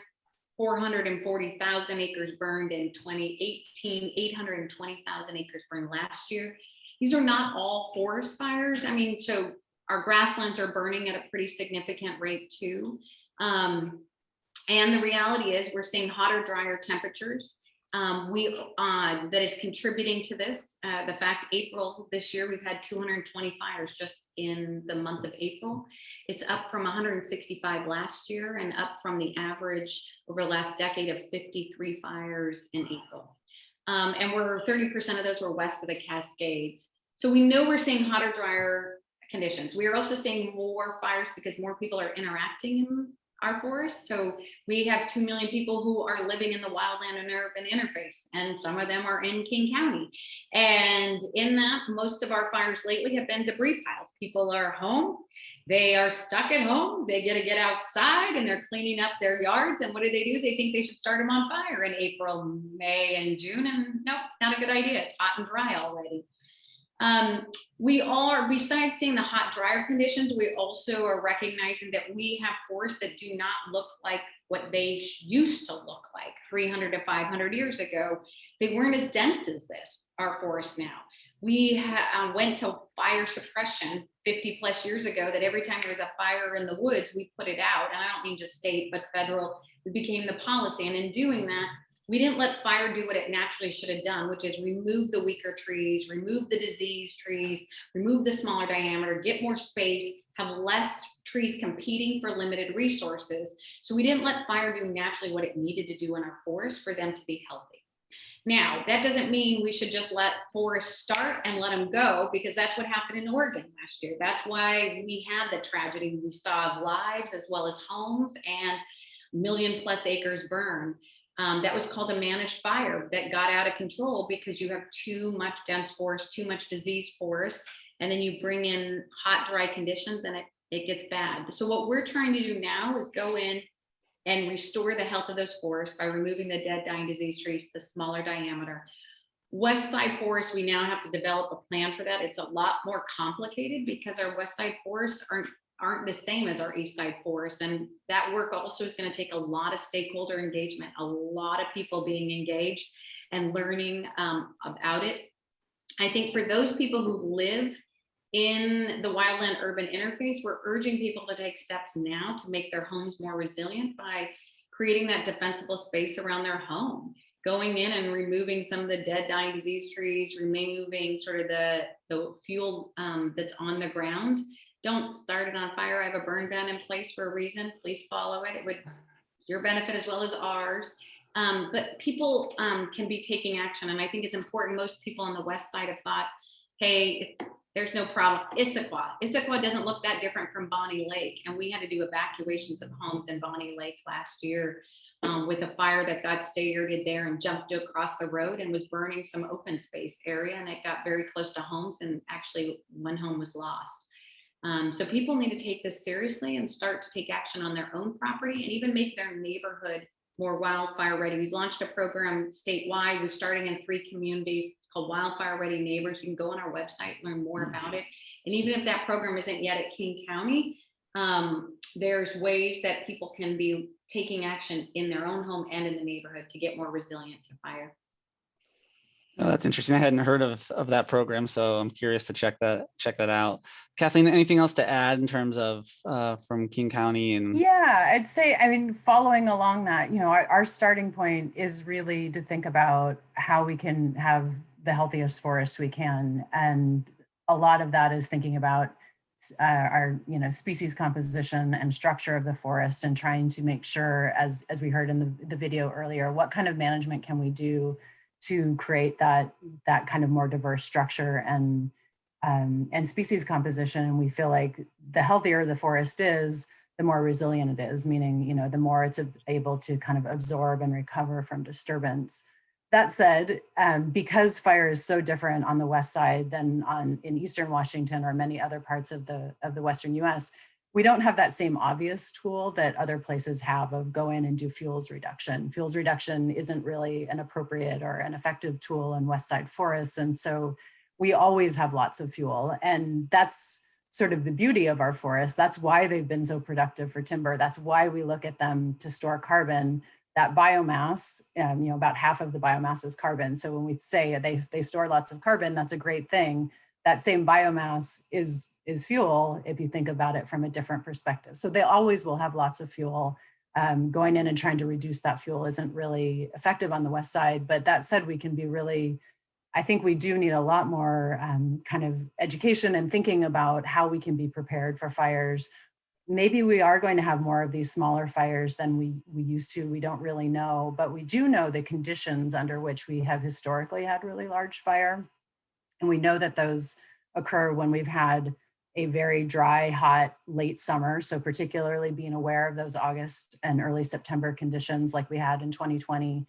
S5: 440,000 acres burned in 2018, 820,000 acres burned last year. These are not all forest fires. I mean, so our grasslands are burning at a pretty significant rate too. And the reality is we're seeing hotter, drier temperatures. That is contributing to this. The fact April this year, we've had 220 fires just in the month of April. It's up from 165 last year and up from the average over the last decade of 53 fires in April. And 30% of those were west of the Cascades. So we know we're seeing hotter, drier conditions. We are also seeing more fires because more people are interacting in our forests. So we have 2 million people who are living in the wildland and urban interface, and some of them are in King County. And in that, most of our fires lately have been debris piles. People are home, they are stuck at home, they get to get outside and they're cleaning up their yards. And what do? They think they should start them on fire in April, May, and June. And nope, not a good idea. It's hot and dry already. We are, besides seeing the hot, drier conditions, we also are recognizing that we have forests that do not look like what they used to look like 300 to 500 years ago. They weren't as dense as this, our forests now. We went to fire suppression 50 plus years ago, that every time there was a fire in the woods, we put it out. And I don't mean just state, but federal. It became the policy. And in doing that, we didn't let fire do what it naturally should have done, which is remove the weaker trees, remove the diseased trees, remove the smaller diameter, get more space, have less trees competing for limited resources. So we didn't let fire do naturally what it needed to do in our forest for them to be healthy. Now, that doesn't mean we should just let forests start and let them go, because that's what happened in Oregon last year. That's why we had the tragedy we saw of lives as well as homes and million+ acres burned. That was called a managed fire that got out of control because you have too much dense forest, too much diseased forest, and then you bring in hot, dry conditions and it gets bad. So what we're trying to do now is go in and restore the health of those forests by removing the dead, dying, diseased trees, the smaller diameter. West side forests, we now have to develop a plan for that. It's a lot more complicated because our west side forests aren't the same as our east side forests. And that work also is going to take a lot of stakeholder engagement, a lot of people being engaged and learning about it. I think for those people who live in the wildland urban interface, we're urging people to take steps now to make their homes more resilient by creating that defensible space around their home, going in and removing some of the dead, dying, diseased trees, removing sort of the fuel that's on the ground. Don't start it on fire. I have a burn ban in place for a reason. Please follow it. It would your benefit as well as ours. But people can be taking action. And I think it's important. Most people on the west side have thought, hey, there's no problem. Issaquah doesn't look that different from Bonnie Lake. And we had to do evacuations of homes in Bonnie Lake last year with a fire that got started there and jumped across the road and was burning some open space area. And it got very close to homes, and actually one home was lost. So people need to take this seriously and start to take action on their own property and even make their neighborhood more wildfire ready. We've launched a program statewide. We're starting in 3 communities called Wildfire Ready Neighbors. You can go on our website, learn more about it. And even if that program isn't yet at King County, there's ways that people can be taking action in their own home and in the neighborhood to get more resilient to fire.
S3: Oh, that's interesting. I hadn't heard of that program, so I'm curious to check that out. Kathleen, anything else to add in terms of from King County? And
S6: yeah, I'd say, I mean, following along that, you know, our starting point is really to think about how we can have the healthiest forests we can, and a lot of that is thinking about our, you know, species composition and structure of the forest, and trying to make sure, as we heard in the video earlier, what kind of management can we do to create that kind of more diverse structure and species composition. And we feel like the healthier the forest is, the more resilient it is, meaning, you know, the more it's able to kind of absorb and recover from disturbance. That said, because fire is so different on the west side than in eastern Washington or many other parts of the western US, we don't have that same obvious tool that other places have of go in and do fuels reduction. Fuels reduction isn't really an appropriate or an effective tool in west side forests. And so we always have lots of fuel. And that's sort of the beauty of our forests. That's why they've been so productive for timber. That's why we look at them to store carbon. That biomass, you know, about half of the biomass is carbon. So when we say they store lots of carbon, that's a great thing. That same biomass is fuel if you think about it from a different perspective. So they always will have lots of fuel. Going in and trying to reduce that fuel isn't really effective on the west side. But that said, we can be really, I think we do need a lot more kind of education and thinking about how we can be prepared for fires. Maybe we are going to have more of these smaller fires than we used to. We don't really know, but we do know the conditions under which we have historically had really large fire. And we know that those occur when we've had a very dry, hot, late summer. So particularly being aware of those August and early September conditions like we had in 2020.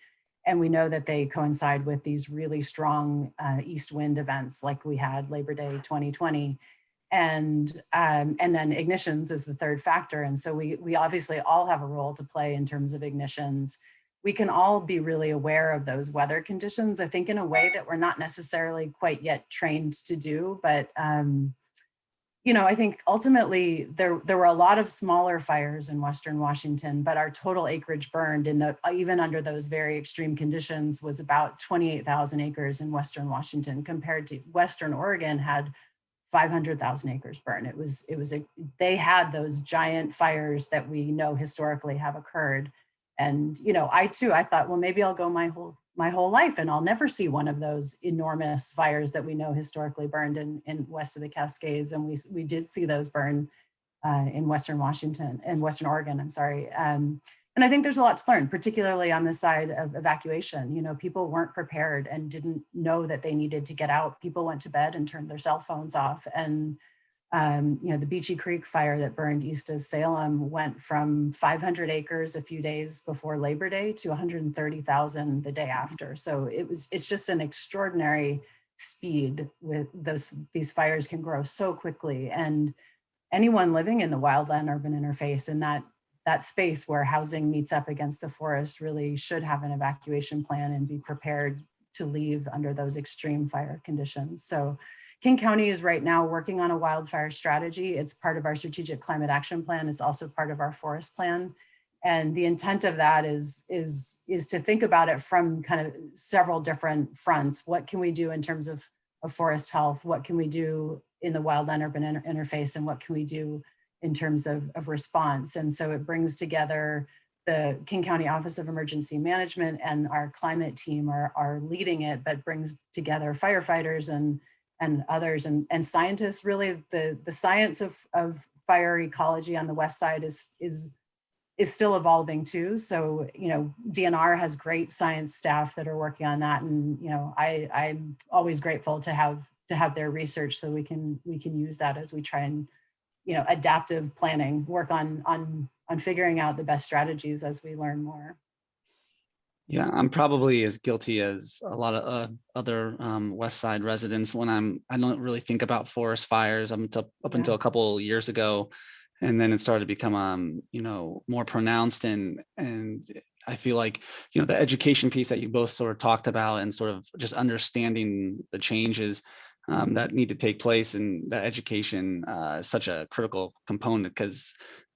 S6: And we know that they coincide with these really strong east wind events like we had Labor Day 2020. And then ignitions is the third factor. And so we obviously all have a role to play in terms of ignitions. We can all be really aware of those weather conditions, I think, in a way that we're not necessarily quite yet trained to do. But, you know, I think ultimately there were a lot of smaller fires in Western Washington, but our total acreage burned even under those very extreme conditions was about 28,000 acres in Western Washington, compared to Western Oregon had 500,000 acres burned. They had those giant fires that we know historically have occurred. And, you know, I thought, well, maybe I'll go my whole life and I'll never see one of those enormous fires that we know historically burned in west of the Cascades. And we did see those burn in Western Washington and Western Oregon, I'm sorry. And I think there's a lot to learn, particularly on the side of evacuation. You know, people weren't prepared and didn't know that they needed to get out. People went to bed and turned their cell phones off. And, you know, the Beachy Creek fire that burned east of Salem went from 500 acres a few days before Labor Day to 130,000 the day after. So it's just an extraordinary speed with these fires can grow so quickly. And anyone living in the wildland urban interface in that space where housing meets up against the forest really should have an evacuation plan and be prepared to leave under those extreme fire conditions. So King County is right now working on a wildfire strategy. It's part of our strategic climate action plan. It's also part of our forest plan. And the intent of that is to think about it from kind of several different fronts. What can we do in terms of forest health? What can we do in the wildland urban interface? And what can we do in terms of response? And so it brings together the King County Office of Emergency Management, and our climate team are leading it, but brings together firefighters and others and scientists. Really, the science of fire ecology on the west side is still evolving too. So, you know, DNR has great science staff that are working on that. And, you know, I'm always grateful to have their research so we can use that as we try and, you know, adaptive planning, work on figuring out the best strategies as we learn more.
S3: Yeah, I'm probably as guilty as a lot of other West Side residents when I don't really think about forest fires up until a couple years ago, and then it started to become you know, more pronounced, and I feel like, you know, the education piece that you both sort of talked about and sort of just understanding the changes that need to take place, and that education is such a critical component, because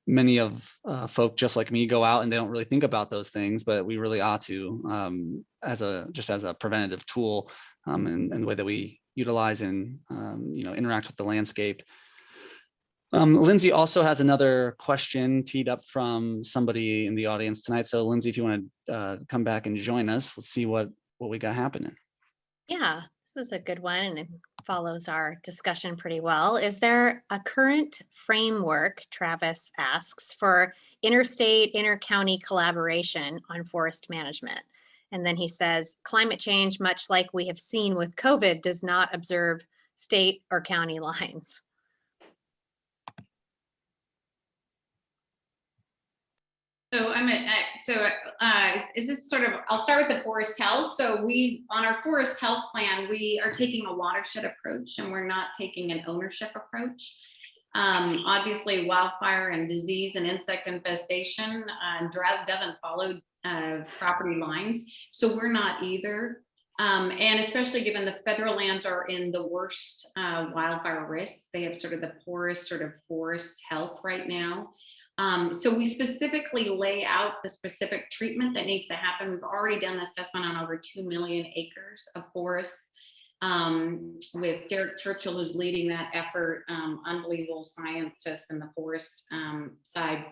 S3: many of folk just like me go out and they don't really think about those things, but we really ought to, as a preventative tool, in the way that we utilize and you know, interact with the landscape. Lindsay also has another question teed up from somebody in the audience tonight. So Lindsay, if you want to come back and join us, let's see what we got happening.
S1: Yeah, this is a good one and it follows our discussion pretty well. Is there a current framework, Travis asks, for interstate, inter-county collaboration on forest management? And then he says, climate change, much like we have seen with COVID, does not observe state or county lines.
S5: So is this sort of, I'll start with the forest health. So on our forest health plan, we are taking a watershed approach, and we're not taking an ownership approach. Obviously wildfire and disease and insect infestation, drought doesn't follow property lines. So we're not either. And especially given the federal lands are in the worst wildfire risks, they have sort of the poorest sort of forest health right now. So we specifically lay out the specific treatment that needs to happen. We've already done assessment on over 2 million acres of forests, with Derek Churchill, who's leading that effort, unbelievable scientist in the forest side.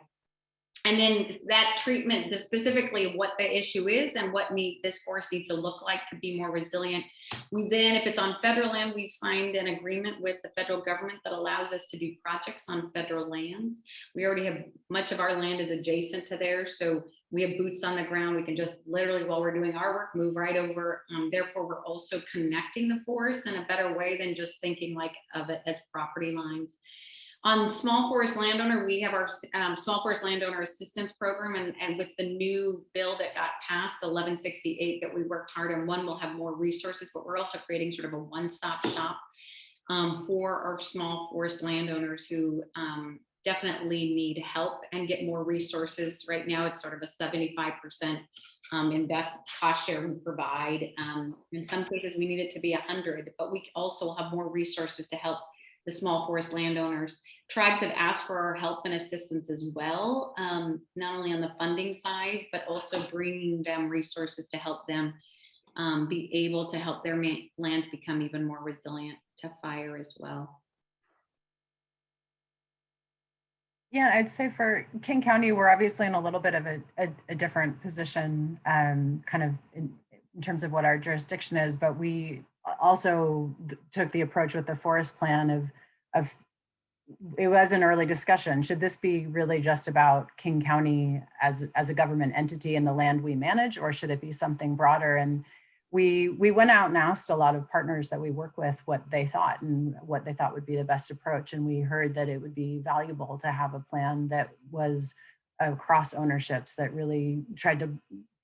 S5: And then that treatment, specifically what the issue is and what this forest needs to look like to be more resilient. We then, if it's on federal land, we've signed an agreement with the federal government that allows us to do projects on federal lands. We already have, much of our land is adjacent to there. So we have boots on the ground. We can just literally, while we're doing our work, move right over. Therefore, we're also connecting the forest in a better way than just thinking of it as property lines. On small forest landowner, we have our small forest landowner assistance program, and with the new bill that got passed, 1168, that we worked hard on, we'll have more resources, but we're also creating sort of a one-stop shop for our small forest landowners who definitely need help and get more resources. Right now, it's sort of a 75% invest cost share we provide. In some cases, we need it to be 100, but we also have more resources to help the small forest landowners. Tribes have asked for our help and assistance as well, not only on the funding side, but also bringing them resources to help them be able to help their land become even more resilient to fire as well.
S6: Yeah, I'd say for King County, we're obviously in a little bit of a different position, kind of in terms of what our jurisdiction is, but we also took the approach with the forest plan of it was an early discussion. Should this be really just about King County as a government entity and the land we manage, or should it be something broader? And we went out and asked a lot of partners that we work with what they thought and what they thought would be the best approach. And we heard that it would be valuable to have a plan that was across ownerships, that really tried to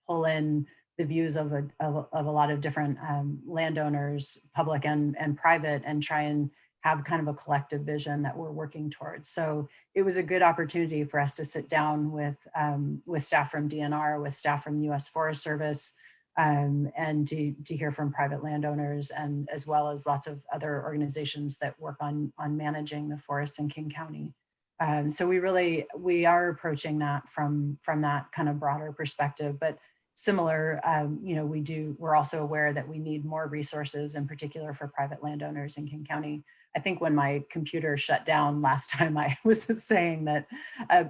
S6: pull in the views of a lot of different landowners, public and private, and try and have kind of a collective vision that we're working towards. So it was a good opportunity for us to sit down with staff from DNR, with staff from US Forest Service, and to hear from private landowners, and as well as lots of other organizations that work on managing the forests in King County. So we are approaching that from that kind of broader perspective, but similar, we're also aware that we need more resources, in particular for private landowners in King County. I think when my computer shut down last time, I was saying that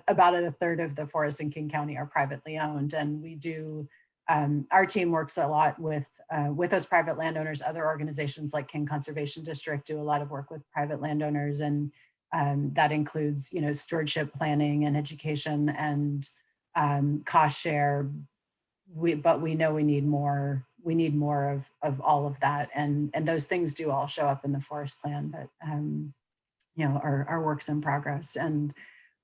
S6: about a third of the forests in King County are privately owned, and we do. Our team works a lot with those private landowners. Other organizations like King Conservation District do a lot of work with private landowners, and that includes, stewardship planning and education and cost share. But we know we need more. We need more of all of that, and those things do all show up in the forest plan, but our work's in progress. And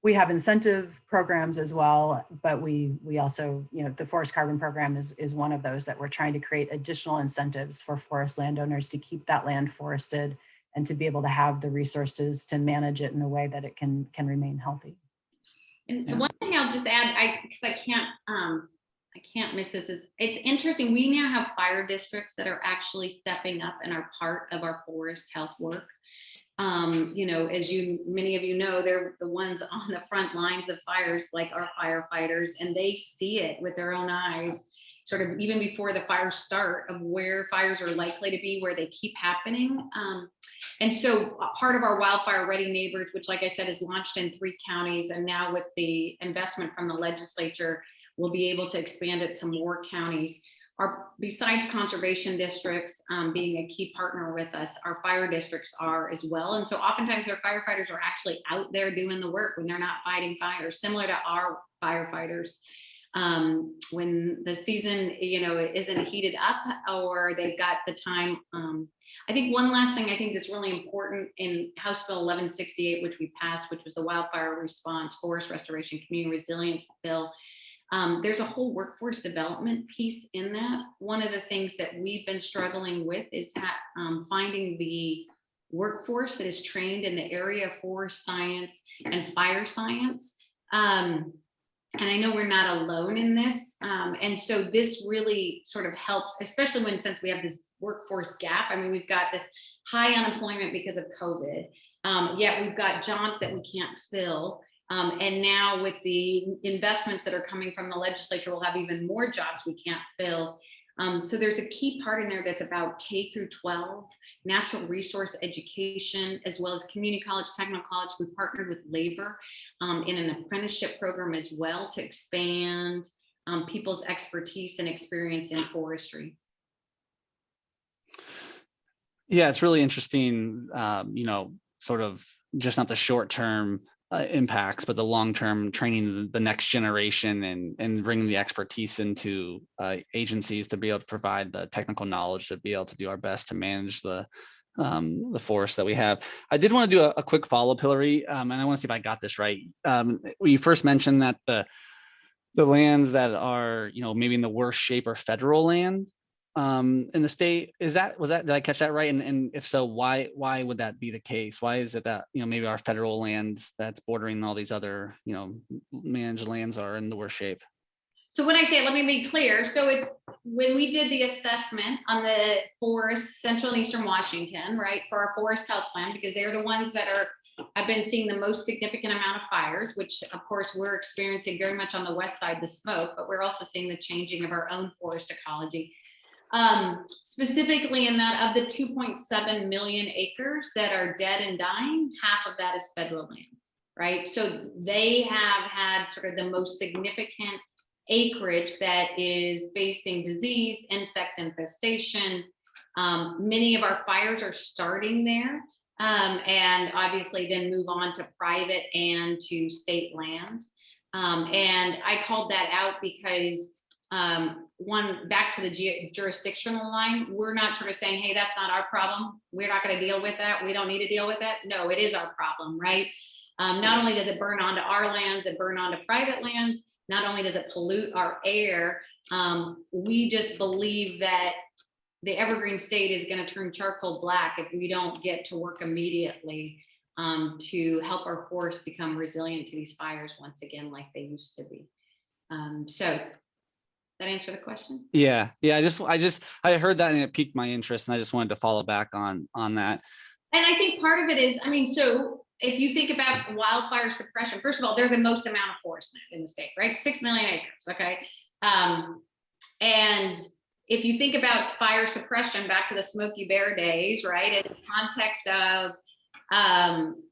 S6: we have incentive programs as well, but we also, the forest carbon program is one of those that we're trying to create additional incentives for forest landowners to keep that land forested and to be able to have the resources to manage it in a way that it can remain healthy.
S5: And one thing I'll just add, because I can't miss this, is it's interesting. We now have fire districts that are actually stepping up and are part of our forest health work. As many of you know, they're the ones on the front lines of fires, like our firefighters, and they see it with their own eyes, sort of even before the fires start, of where fires are likely to be, where they keep happening. And so part of our Wildfire Ready Neighbors, which, like I said, is launched in 3 counties, and now with the investment from the legislature, we'll be able to expand it to more counties. Besides conservation districts being a key partner with us, our fire districts are as well. And so oftentimes their firefighters are actually out there doing the work when they're not fighting fires, similar to our firefighters. When the season, isn't heated up, or they've got the time. I think one last thing I think that's really important in House Bill 1168, which we passed, which was the Wildfire Response, Forest Restoration, Community Resilience Bill. There's a whole workforce development piece in that. One of the things that we've been struggling with is finding the workforce that is trained in the area of forest science and fire science. And I know we're not alone in this. And so this really sort of helps, especially since we have this workforce gap. I mean, we've got this high unemployment because of COVID, yet we've got jobs that we can't fill. And now with the investments that are coming from the legislature, we'll have even more jobs we can't fill. So there's a key part in there that's about K through 12, natural resource education, as well as community college, technical college. We partnered with labor in an apprenticeship program as well to expand people's expertise and experience in forestry.
S3: Yeah, it's really interesting, sort of just not the short term impacts, but the long-term training the next generation and bringing the expertise into agencies to be able to provide the technical knowledge to be able to do our best to manage the forest that we have. I did want to do a quick follow-up, Hilary, and I want to see if I got this right. We first mentioned that the lands that are maybe in the worst shape are federal land in the state. Did I catch that right? And if so, why would that be the case? Why is it that maybe our federal lands that's bordering all these other managed lands are in the worst shape?
S5: So when I say it, let me be clear. So it's when we did the assessment on the forest, Central and Eastern Washington, right, for our forest health plan, because they're the ones that have been seeing the most significant amount of fires, which of course we're experiencing very much on the west side, the smoke, but we're also seeing the changing of our own forest ecology. Specifically in that, of the 2.7 million acres that are dead and dying, half of that is federal lands. right? So they have had sort of the most significant acreage that is facing disease, insect infestation. Many of our fires are starting there, and obviously then move on to private and to state land. And I called that out because one, back to the jurisdictional line, we're not sort of saying, hey, that's not our problem. We're not going to deal with that. We don't need to deal with that. No, it is our problem, right? Not only does it burn onto our lands, it burn onto private lands. Not only does it pollute our air, we just believe that the evergreen state is going to turn charcoal black if we don't get to work immediately to help our forests become resilient to these fires once again, like they used to be. So that answer the question?
S3: Yeah. I heard that and it piqued my interest, and I just wanted to follow back on that.
S5: And I think part of it is, I mean, so if you think about wildfire suppression, first of all, they're the most amount of forest land in the state, right? 6 million acres, okay? And if you think about fire suppression back to the Smokey Bear days, right? In the context of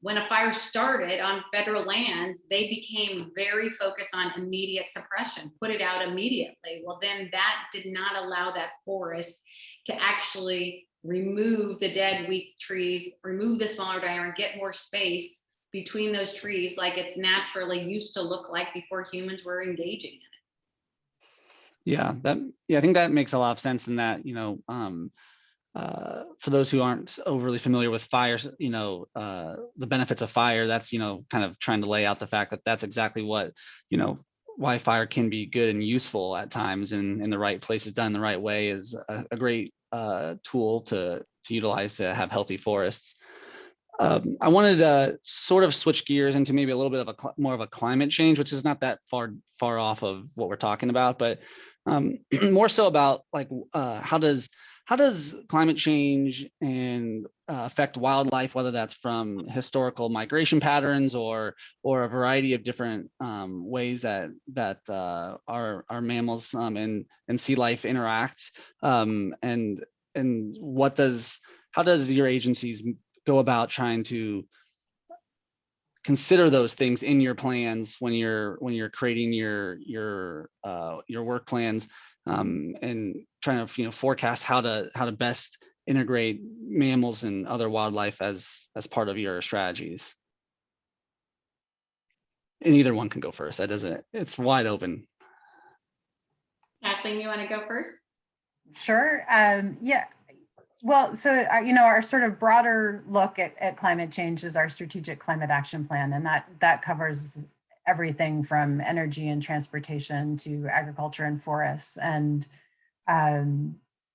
S5: when a fire started on federal lands, they became very focused on immediate suppression, put it out immediately. Well, then that did not allow that forest to actually remove the dead, weak trees, remove the smaller diameter, get more space between those trees like it's naturally used to look like before humans were engaging in it.
S3: I think that makes a lot of sense in that, for those who aren't overly familiar with fires, the benefits of fire, that's, kind of trying to lay out the fact that that's exactly what, why fire can be good and useful at times, and in the right places done the right way is a great tool to utilize to have healthy forests. I wanted to sort of switch gears into maybe a little bit of more of a climate change, which is not that far off of what we're talking about, but more so about like how does climate change and affect wildlife, whether that's from historical migration patterns or a variety of different ways that our mammals and sea life interact, and how does your agencies go about trying to consider those things in your plans when you're creating your work plans, and trying to forecast how to best integrate mammals and other wildlife as part of your strategies? And either one can go first. It's wide open.
S5: Kathleen, you want to go first?
S6: Sure. Yeah. Well, so, our sort of broader look at climate change is our strategic climate action plan. And that covers everything from energy and transportation to agriculture and forests. And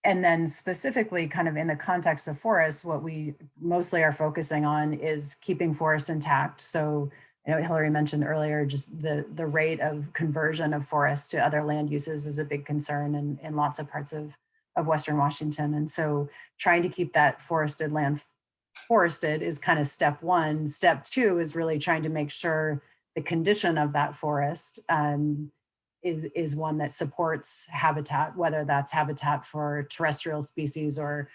S6: then specifically kind of in the context of forests, what we mostly are focusing on is keeping forests intact. So, Hilary mentioned earlier, just the rate of conversion of forests to other land uses is a big concern in lots of parts of Western Washington. And so trying to keep that forested land forested is kind of step one. Step two is really trying to make sure the condition of that forest is one that supports habitat, whether that's habitat for terrestrial species or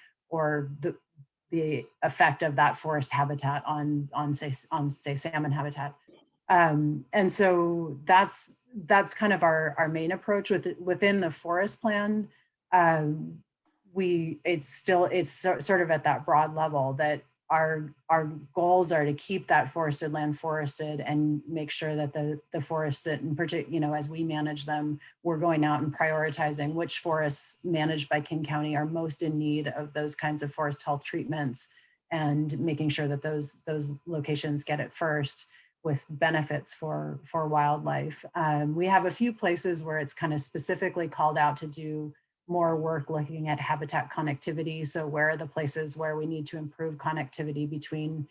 S6: the effect of that forest habitat on say salmon habitat. And so that's kind of our main approach within the forest plan. It's sort of at that broad level that our goals are to keep that forested land forested and make sure that the forests that in particular, as we manage them, we're going out and prioritizing which forests managed by King County are most in need of those kinds of forest health treatments, and making sure that those locations get it first with benefits for wildlife. We have a few places where it's kind of specifically called out to do more work looking at habitat connectivity. So where are the places where we need to improve connectivity between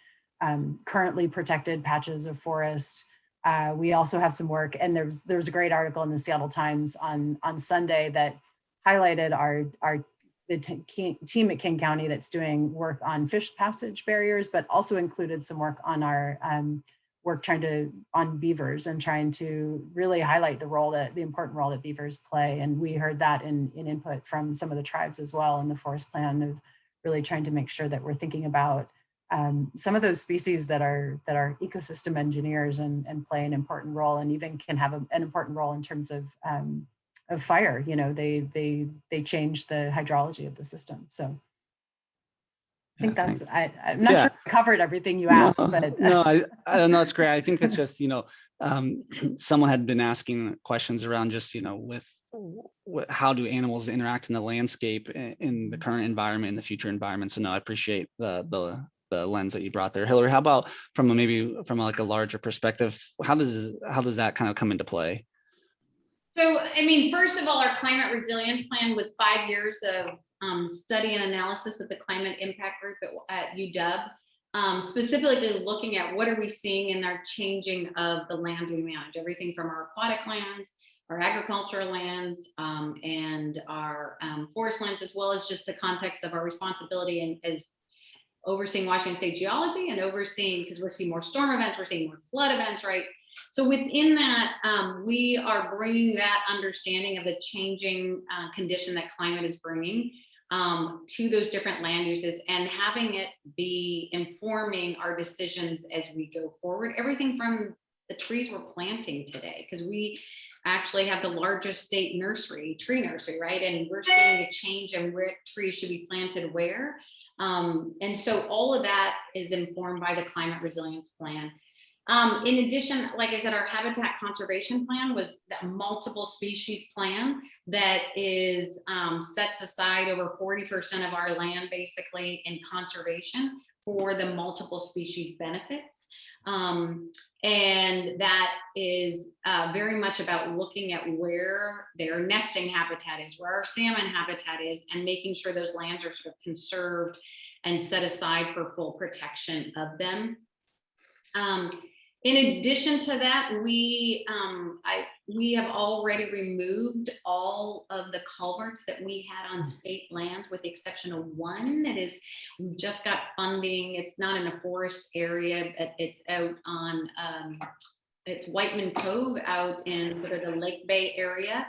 S6: currently protected patches of forest? We also have some work, and there was a great article in the Seattle Times on Sunday that highlighted the team at King County that's doing work on fish passage barriers, but also included some work on our work on beavers and trying to really highlight the important role that beavers play. And we heard that in input from some of the tribes as well in the forest plan, of really trying to make sure that we're thinking about some of those species that are ecosystem engineers and play an important role, and even can have an important role in terms of fire. You know, they change the hydrology of the system. So I think that's, I'm not sure I covered everything you asked, but
S3: no, I don't know. It's great. I think it's just, you know, someone had been asking questions around just, you know, with how do animals interact in the landscape in the current environment, in the future environment. So no, I appreciate the lens that you brought there. Hilary, how about from like a larger perspective, how does that kind of come into play?
S5: So, I mean, first of all, our climate resilience plan was 5 years of study and analysis with the climate impact group at UW, specifically looking at what are we seeing in our changing of the lands we manage, everything from our aquatic lands, our agricultural lands, and our forest lands, as well as just the context of our responsibility and as overseeing Washington State geology and overseeing, because we're seeing more storm events, we're seeing more flood events, right? So within that, we are bringing that understanding of the changing condition that climate is bringing to those different land uses, and having it be informing our decisions as we go forward. Everything from the trees we're planting today, because we actually have the largest state tree nursery, right? And we're seeing a change in where trees should be planted where. And so all of that is informed by the climate resilience plan. In addition, like I said, our habitat conservation plan was that multiple species plan that is sets aside over 40% of our land basically in conservation for the multiple species benefits. And that is very much about looking at where their nesting habitat is, where our salmon habitat is, and making sure those lands are sort of conserved and set aside for full protection of them. In addition to that, we have already removed all of the culverts that we had on state lands, with the exception of one that is, we just got funding. It's not in a forest area, but it's out on, it's Whiteman Cove out in sort of the Lake Bay area.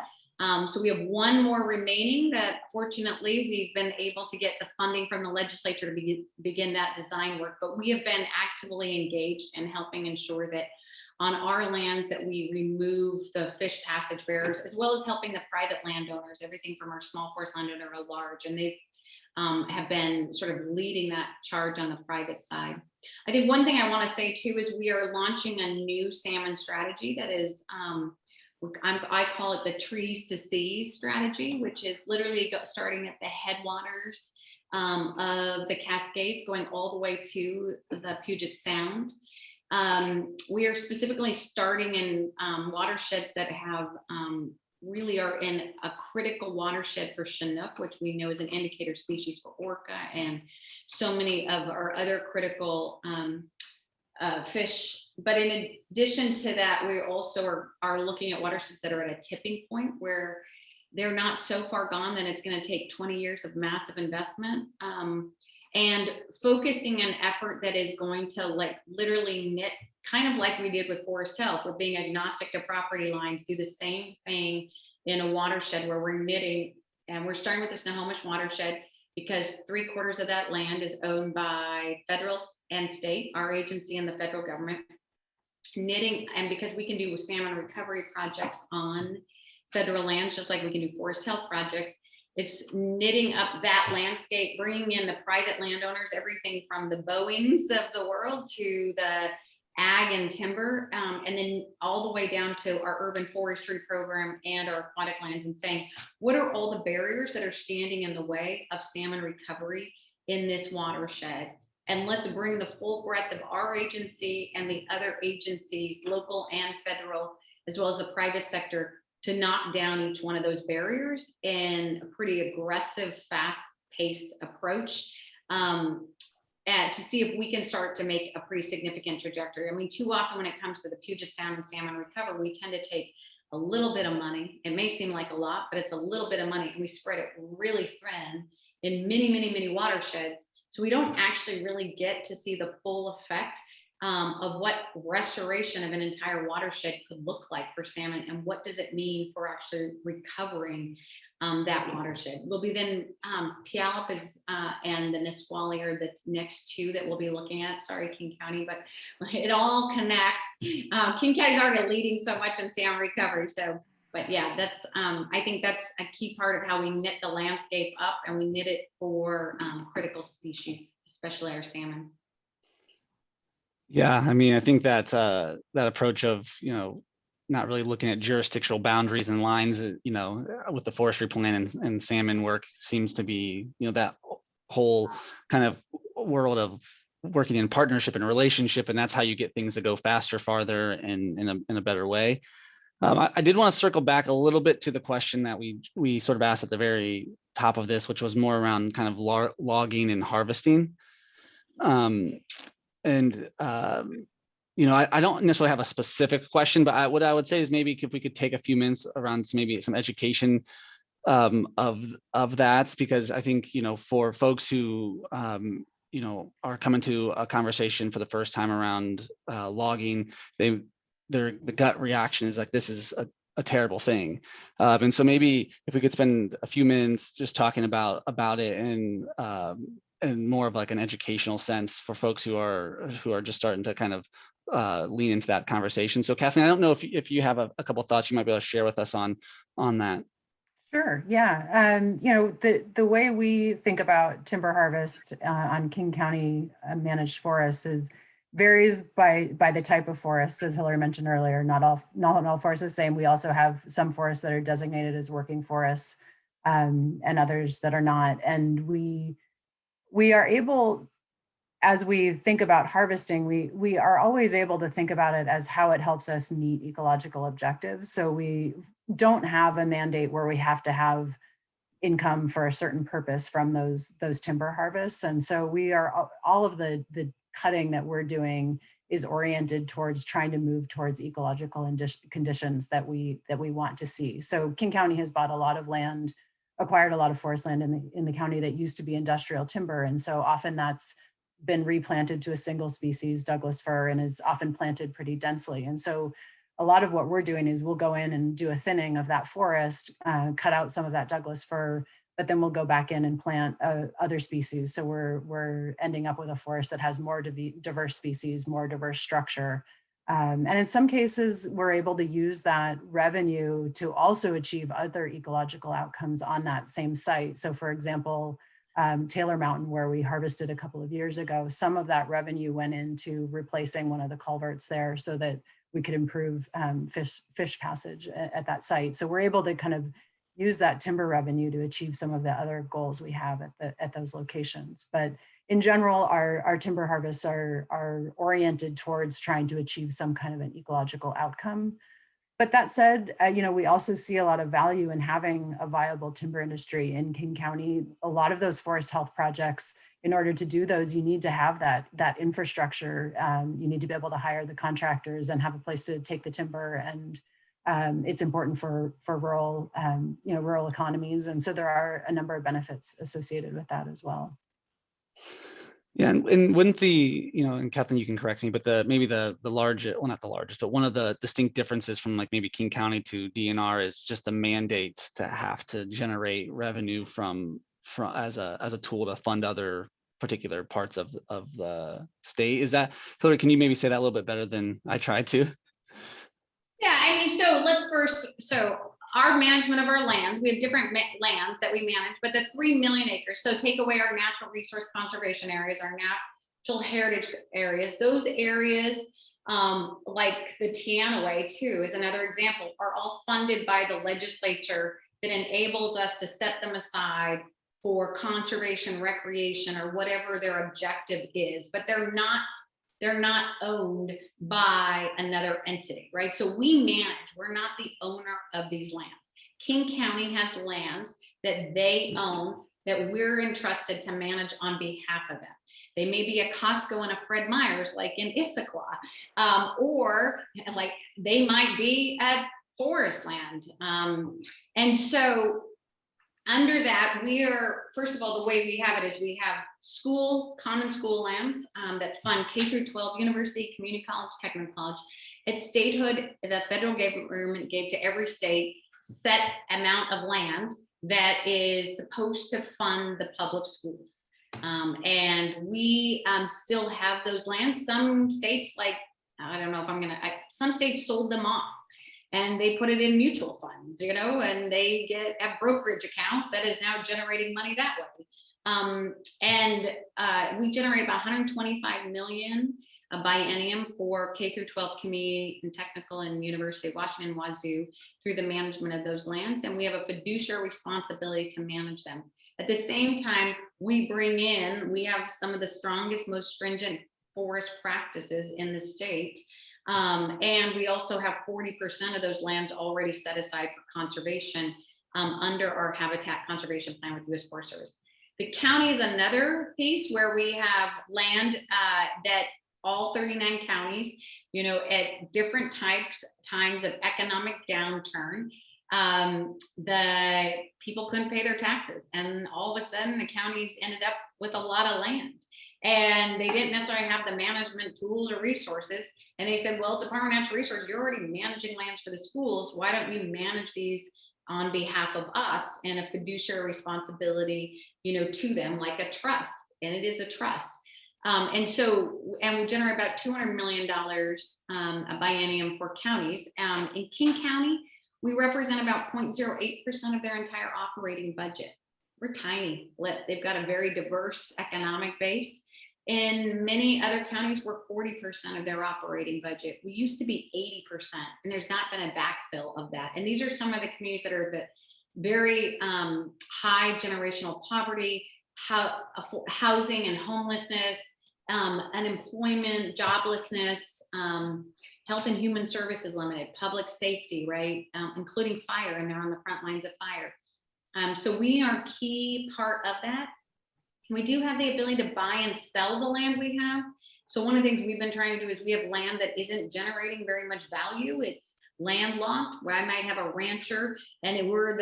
S5: So we have one more remaining that fortunately we've been able to get the funding from the legislature to begin that design work, but we have been actively engaged in helping ensure that on our lands that we remove the fish passage barriers, as well as helping the private landowners, everything from our small forest landowner to large, and they have been sort of leading that charge on the private side. I think one thing I want to say too is we are launching a new salmon strategy that is I call it the trees to seas strategy, which is literally starting at the headwaters of the Cascades, going all the way to the Puget Sound. We are specifically starting in watersheds that have really are in a critical watershed for Chinook, which we know is an indicator species for orca, and so many of our other critical fish. But in addition to that, we also are looking at watersheds that are at a tipping point where they're not so far gone that it's going to take 20 years of massive investment, and focusing an effort that is going to like literally knit, kind of like we did with Forest Health, with being agnostic to property lines, do the same thing in a watershed where we're knitting. And we're starting with the Snohomish watershed because 3/4 of that land is owned by federal and state, our agency and the federal government. Knitting, and because we can do salmon recovery projects on federal lands, just like we can do forest health projects, it's knitting up that landscape, bringing in the private landowners, everything from the Boeings of the world to the ag and timber, and then all the way down to our urban forestry program and our aquatic lands, and saying, what are all the barriers that are standing in the way of salmon recovery in this watershed? And let's bring the full breadth of our agency and the other agencies, local and federal, as well as the private sector, to knock down each one of those barriers in a pretty aggressive, fast-paced approach, and to see if we can start to make a pretty significant trajectory. I mean, too often when it comes to the Puget Sound and salmon recovery, we tend to take a little bit of money. It may seem like a lot, but it's a little bit of money, and we spread it really thin in many, many, many watersheds. So we don't actually really get to see the full effect of what restoration of an entire watershed could look like for salmon, and what does it mean for actually recovering that watershed. Will be then Puyallup is and the Nisqually are the next two that we'll be looking at. Sorry, King County, but it all connects. King County's already leading so much in salmon recovery. So, but yeah, that's I think that's a key part of how we knit the landscape up, and we knit it for critical species, especially our salmon.
S3: Yeah, I mean, I think that that approach of, not really looking at jurisdictional boundaries and lines, with the forestry plan and salmon work seems to be, that whole kind of world of working in partnership and relationship, and that's how you get things to go faster, farther, and in a better way. I did want to circle back a little bit to the question that we sort of asked at the very top of this, which was more around kind of logging and harvesting. I don't necessarily have a specific question, but what I would say is maybe if we could take a few minutes around maybe some education of that, because I think, for folks who, are coming to a conversation for the first time around logging, the gut reaction is like, this is a terrible thing. And so maybe if we could spend a few minutes just talking about it and more of like an educational sense for folks who are just starting to kind of lean into that conversation. So Kathleen, I don't know if you have a couple of thoughts you might be able to share with us on that.
S6: Sure. Yeah. The way we think about timber harvest on King County managed forests varies by the type of forest, as Hilary mentioned earlier. Not all forests are the same. We also have some forests that are designated as working forests, and others that are not. And we are able, as we think about harvesting, we are always able to think about it as how it helps us meet ecological objectives. So we don't have a mandate where we have to have income for a certain purpose from those timber harvests. And so we are, all of the cutting that we're doing is oriented towards trying to move towards ecological conditions that we want to see. So King County has bought a lot of land, acquired a lot of forest land in the county that used to be industrial timber. And so often that's been replanted to a single species, Douglas fir, and is often planted pretty densely. And so a lot of what we're doing is we'll go in and do a thinning of that forest, cut out some of that Douglas fir, but then we'll go back in and plant other species. So we're ending up with a forest that has more diverse species, more diverse structure. And in some cases, we're able to use that revenue to also achieve other ecological outcomes on that same site. So for example, Taylor Mountain, where we harvested a couple of years ago, some of that revenue went into replacing one of the culverts there so that we could improve fish passage at that site. So we're able to kind of use that timber revenue to achieve some of the other goals we have at those locations. But in general, our timber harvests are oriented towards trying to achieve some kind of an ecological outcome. But that said, we also see a lot of value in having a viable timber industry in King County. A lot of those forest health projects, in order to do those, you need to have that infrastructure. You need to be able to hire the contractors and have a place to take the timber. And it's important for rural, rural economies. And so there are a number of benefits associated with that as well.
S3: Yeah, and wouldn't and Kathleen, you can correct me, but maybe the largest, well, not the largest, but one of the distinct differences from like maybe King County to DNR is just the mandate to have to generate revenue from as a tool to fund other particular parts of the state. Is that, Hilary, can you maybe say that a little bit better than I tried to?
S5: Yeah, so let's first, our management of our lands, we have different lands that we manage, but the 3 million acres. So take away our natural resource conservation areas, our natural heritage areas, those areas like the Tiana Way too is another example, are all funded by the legislature that enables us to set them aside for conservation, recreation, or whatever their objective is, but they're not owned by another entity, right? So we manage, we're not the owner of these lands. King County has lands that they own that we're entrusted to manage on behalf of them. They may be a Costco and a Fred Meyer's like in Issaquah, or like they might be at forest land. And so Under that, we are, first of all, the way we have it is we have common school lands that fund K through 12, university, community college, technical college. At statehood, the federal government gave to every state set amount of land that is supposed to fund the public schools. And we still have those lands. Some states, like, I don't know if some states sold them off. And they put it in mutual funds, and they get a brokerage account that is now generating money that way. We generate about 125 million a biennium for K through 12 community and technical and University of Washington, Wazoo, through the management of those lands. And we have a fiduciary responsibility to manage them. At the same time, we have some of the strongest, most stringent forest practices in the state. And we also have 40% of those lands already set aside for conservation under our habitat conservation plan with US Forest Service. The county is another piece where we have land that all 39 counties, at different times of economic downturn, the people couldn't pay their taxes. And all of a sudden the counties ended up with a lot of land. And they didn't necessarily have the management tools or resources. And they said, well, Department of Natural Resources, you're already managing lands for the schools. Why don't you manage these on behalf of us and a fiduciary responsibility, to them, like a trust? And it is a trust. And we generate about $200 million a biennium for counties. In King County, we represent about 0.08% of their entire operating budget. We're tiny. They've got a very diverse economic base. In many other counties, we're 40% of their operating budget. We used to be 80%, and there's not been a backfill of that. And these are some of the communities that are the very high generational poverty, housing and homelessness, unemployment, joblessness, health and human services limited, public safety, right, including fire, and they're on the front lines of fire. So we are a key part of that. We do have the ability to buy and sell the land we have. So one of the things we've been trying to do is we have land that isn't generating very much value. It's landlocked, where I might have a rancher and we're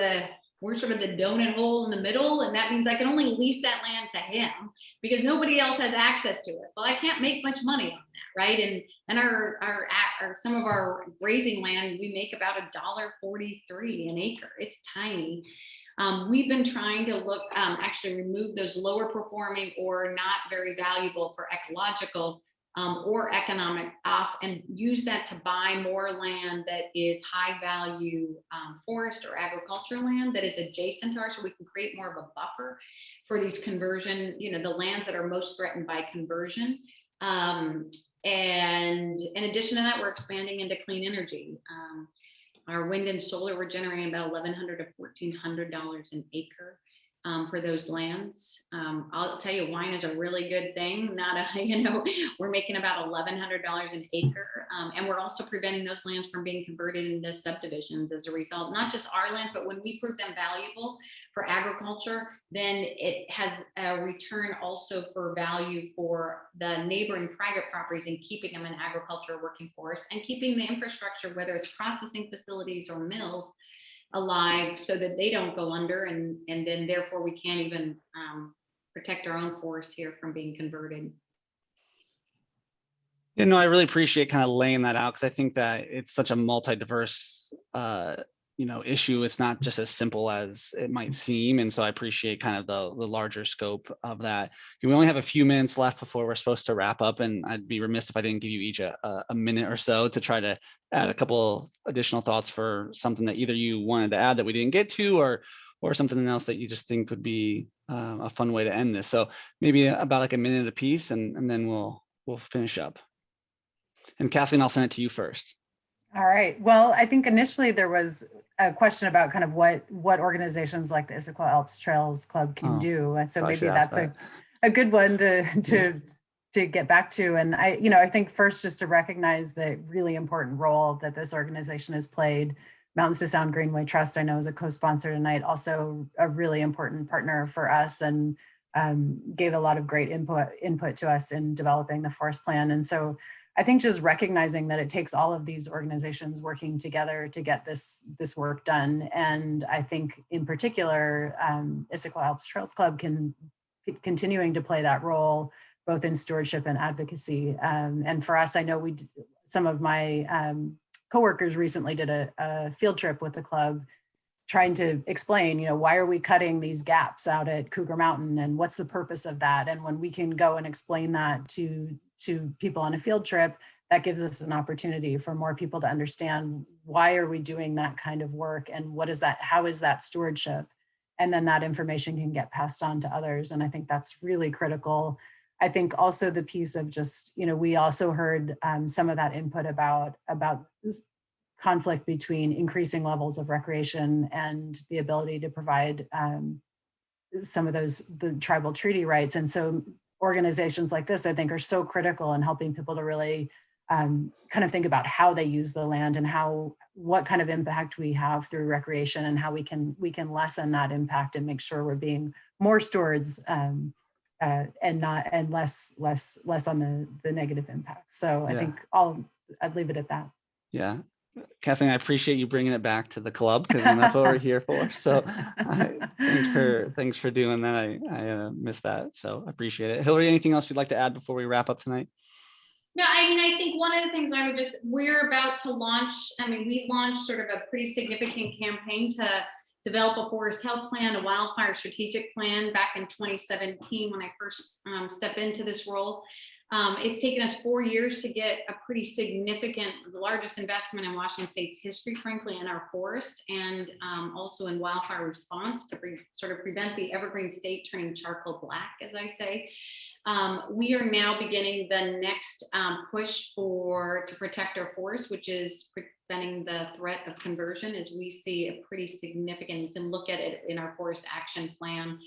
S5: sort of the donut hole in the middle. And that means I can only lease that land to him because nobody else has access to it. Well, I can't make much money on that, right? And some of our grazing land, we make about $1.43 an acre. It's tiny. We've been trying to actually remove those lower performing or not very valuable for ecological or economic off and use that to buy more land that is high value forest or agricultural land that is adjacent to ours, so we can create more of a buffer for these conversion, the lands that are most threatened by conversion. And in addition to that, we're expanding into clean energy. Our wind and solar, we're generating about $1,100 to $1,400 an acre for those lands. I'll tell you, wine is a really good thing. We're making about $1,100 an acre. And we're also preventing those lands from being converted into subdivisions as a result, not just our lands, but when we prove them valuable for agriculture, then it has a return also for value for the neighboring private properties and keeping them in agriculture working forest and keeping the infrastructure, whether it's processing facilities or mills, alive so that they don't go under, and then therefore we can't even protect our own forests here from being converted.
S3: I really appreciate kind of laying that out, because I think that it's such a multi-diverse issue. It's not just as simple as it might seem. And so I appreciate kind of the larger scope of that. We only have a few minutes left before we're supposed to wrap up, and I'd be remiss if I didn't give you each a minute or so to try to add a couple additional thoughts for something that either you wanted to add that we didn't get to, or something else that you just think would be a fun way to end this. So maybe about like a minute apiece, and then we'll finish up. And Kathleen, I'll send it to you first.
S6: All right. Well, I think initially there was a question about kind of what organizations like the Issaquah Alps Trails Club can do. And so maybe that's a good one to get back to. And I think first just to recognize the really important role that this organization has played. Mountains to Sound Greenway Trust, I know, is a co-sponsor tonight, also a really important partner for us, and gave a lot of great input to us in developing the forest plan. And so I think just recognizing that it takes all of these organizations working together to get this work done. And I think in particular, Issaquah Alps Trails Club continuing to play that role, both in stewardship and advocacy. And for us, I know some of my coworkers recently did a field trip with the club, trying to explain, why are we cutting these gaps out at Cougar Mountain and what's the purpose of that? And when we can go and explain that to people on a field trip, that gives us an opportunity for more people to understand why are we doing that kind of work and what is that, how is that stewardship? And then that information can get passed on to others. And I think that's really critical. I think also the piece of just, we also heard some of that input about this conflict between increasing levels of recreation and the ability to provide some of the tribal treaty rights. And so organizations like this, I think, are so critical in helping people to really kind of think about how they use the land and what kind of impact we have through recreation and how we can lessen that impact and make sure we're being more stewards and less on the negative impact. So I think I'd leave it at that.
S3: Yeah. Kathleen, I appreciate you bringing it back to the club, because that's what we're here for. So thanks for doing that. I missed that, so I appreciate it. Hilary, anything else you'd like to add before we wrap up tonight?
S5: No, I think one of the things we're about to launch, we launched sort of a pretty significant campaign to develop a forest health plan, a wildfire strategic plan back in 2017 when I first stepped into this role. It's taken us 4 years to get a pretty significant, the largest investment in Washington State's history, frankly, in our forest and also in wildfire response to sort of prevent the evergreen state turning charcoal black, as I say. We are now beginning the next push to protect our forest, which is preventing the threat of conversion, as we see a pretty significant, you can look at it in our forest action plan,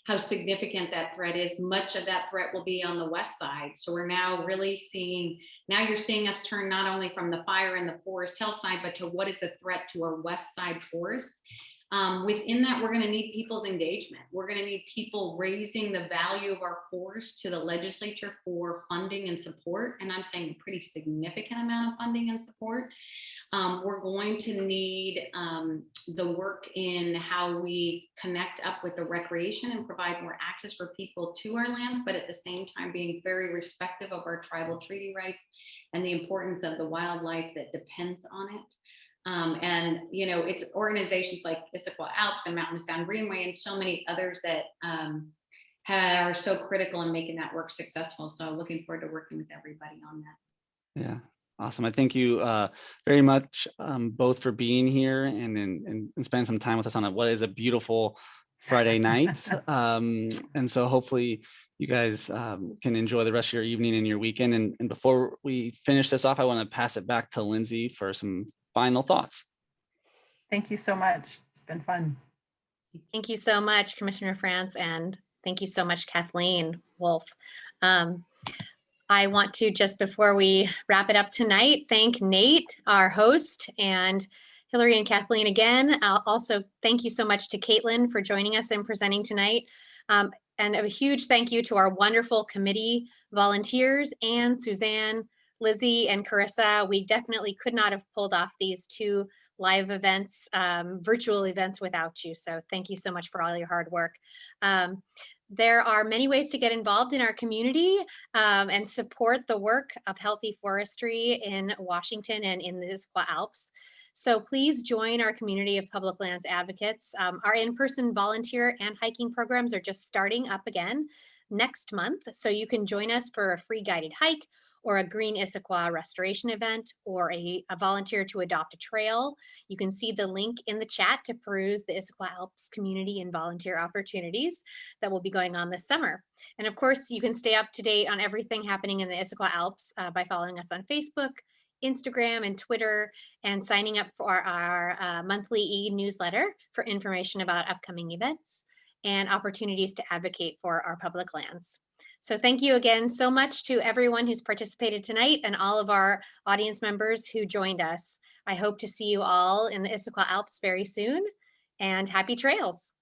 S5: how significant that threat is. Much of that threat will be on the west side. So we're now really you're seeing us turn not only from the fire and the forest health side, but to what is the threat to our west side forests. Within that, we're going to need people's engagement. We're going to need people raising the value of our forest to the legislature for funding and support. And I'm saying a pretty significant amount of funding and support. We're going to need the work in how we connect up with the recreation and provide more access for people to our lands, but at the same time being very respectful of our tribal treaty rights and the importance of the wildlife that depends on it. And it's organizations like Issaquah Alps and Mountain Sound Greenway and so many others that are so critical in making that work successful. So looking forward to working with everybody on that.
S3: Yeah, awesome. I thank you very much both for being here and spending some time with us on what is a beautiful Friday night. And so hopefully you guys can enjoy the rest of your evening and your weekend. And before we finish this off, I want to pass it back to Lindsay for some final thoughts.
S6: Thank you so much. It's been fun.
S1: Thank you so much, Commissioner Franz, and thank you so much, Kathleen Wolf. I want to, just before we wrap it up tonight, thank Nate, our host, and Hilary and Kathleen again. Also, thank you so much to Caitlin for joining us and presenting tonight. And a huge thank you to our wonderful committee volunteers, and Suzanne, Lizzie, and Carissa. We definitely could not have pulled off these two live events, virtual events without you. So thank you so much for all your hard work. There are many ways to get involved in our community and support the work of healthy forestry in Washington and in the Issaquah Alps. So please join our community of public lands advocates. Our in-person volunteer and hiking programs are just starting up again next month. So you can join us for a free guided hike, or a green Issaquah restoration event, or a volunteer to adopt a trail. You can see the link in the chat to peruse the Issaquah Alps community and volunteer opportunities that will be going on this summer. And of course, you can stay up to date on everything happening in the Issaquah Alps by following us on Facebook, Instagram, and Twitter, and signing up for our monthly e-newsletter for information about upcoming events and opportunities to advocate for our public lands. So thank you again so much to everyone who's participated tonight and all of our audience members who joined us. I hope to see you all in the Issaquah Alps very soon, and happy trails.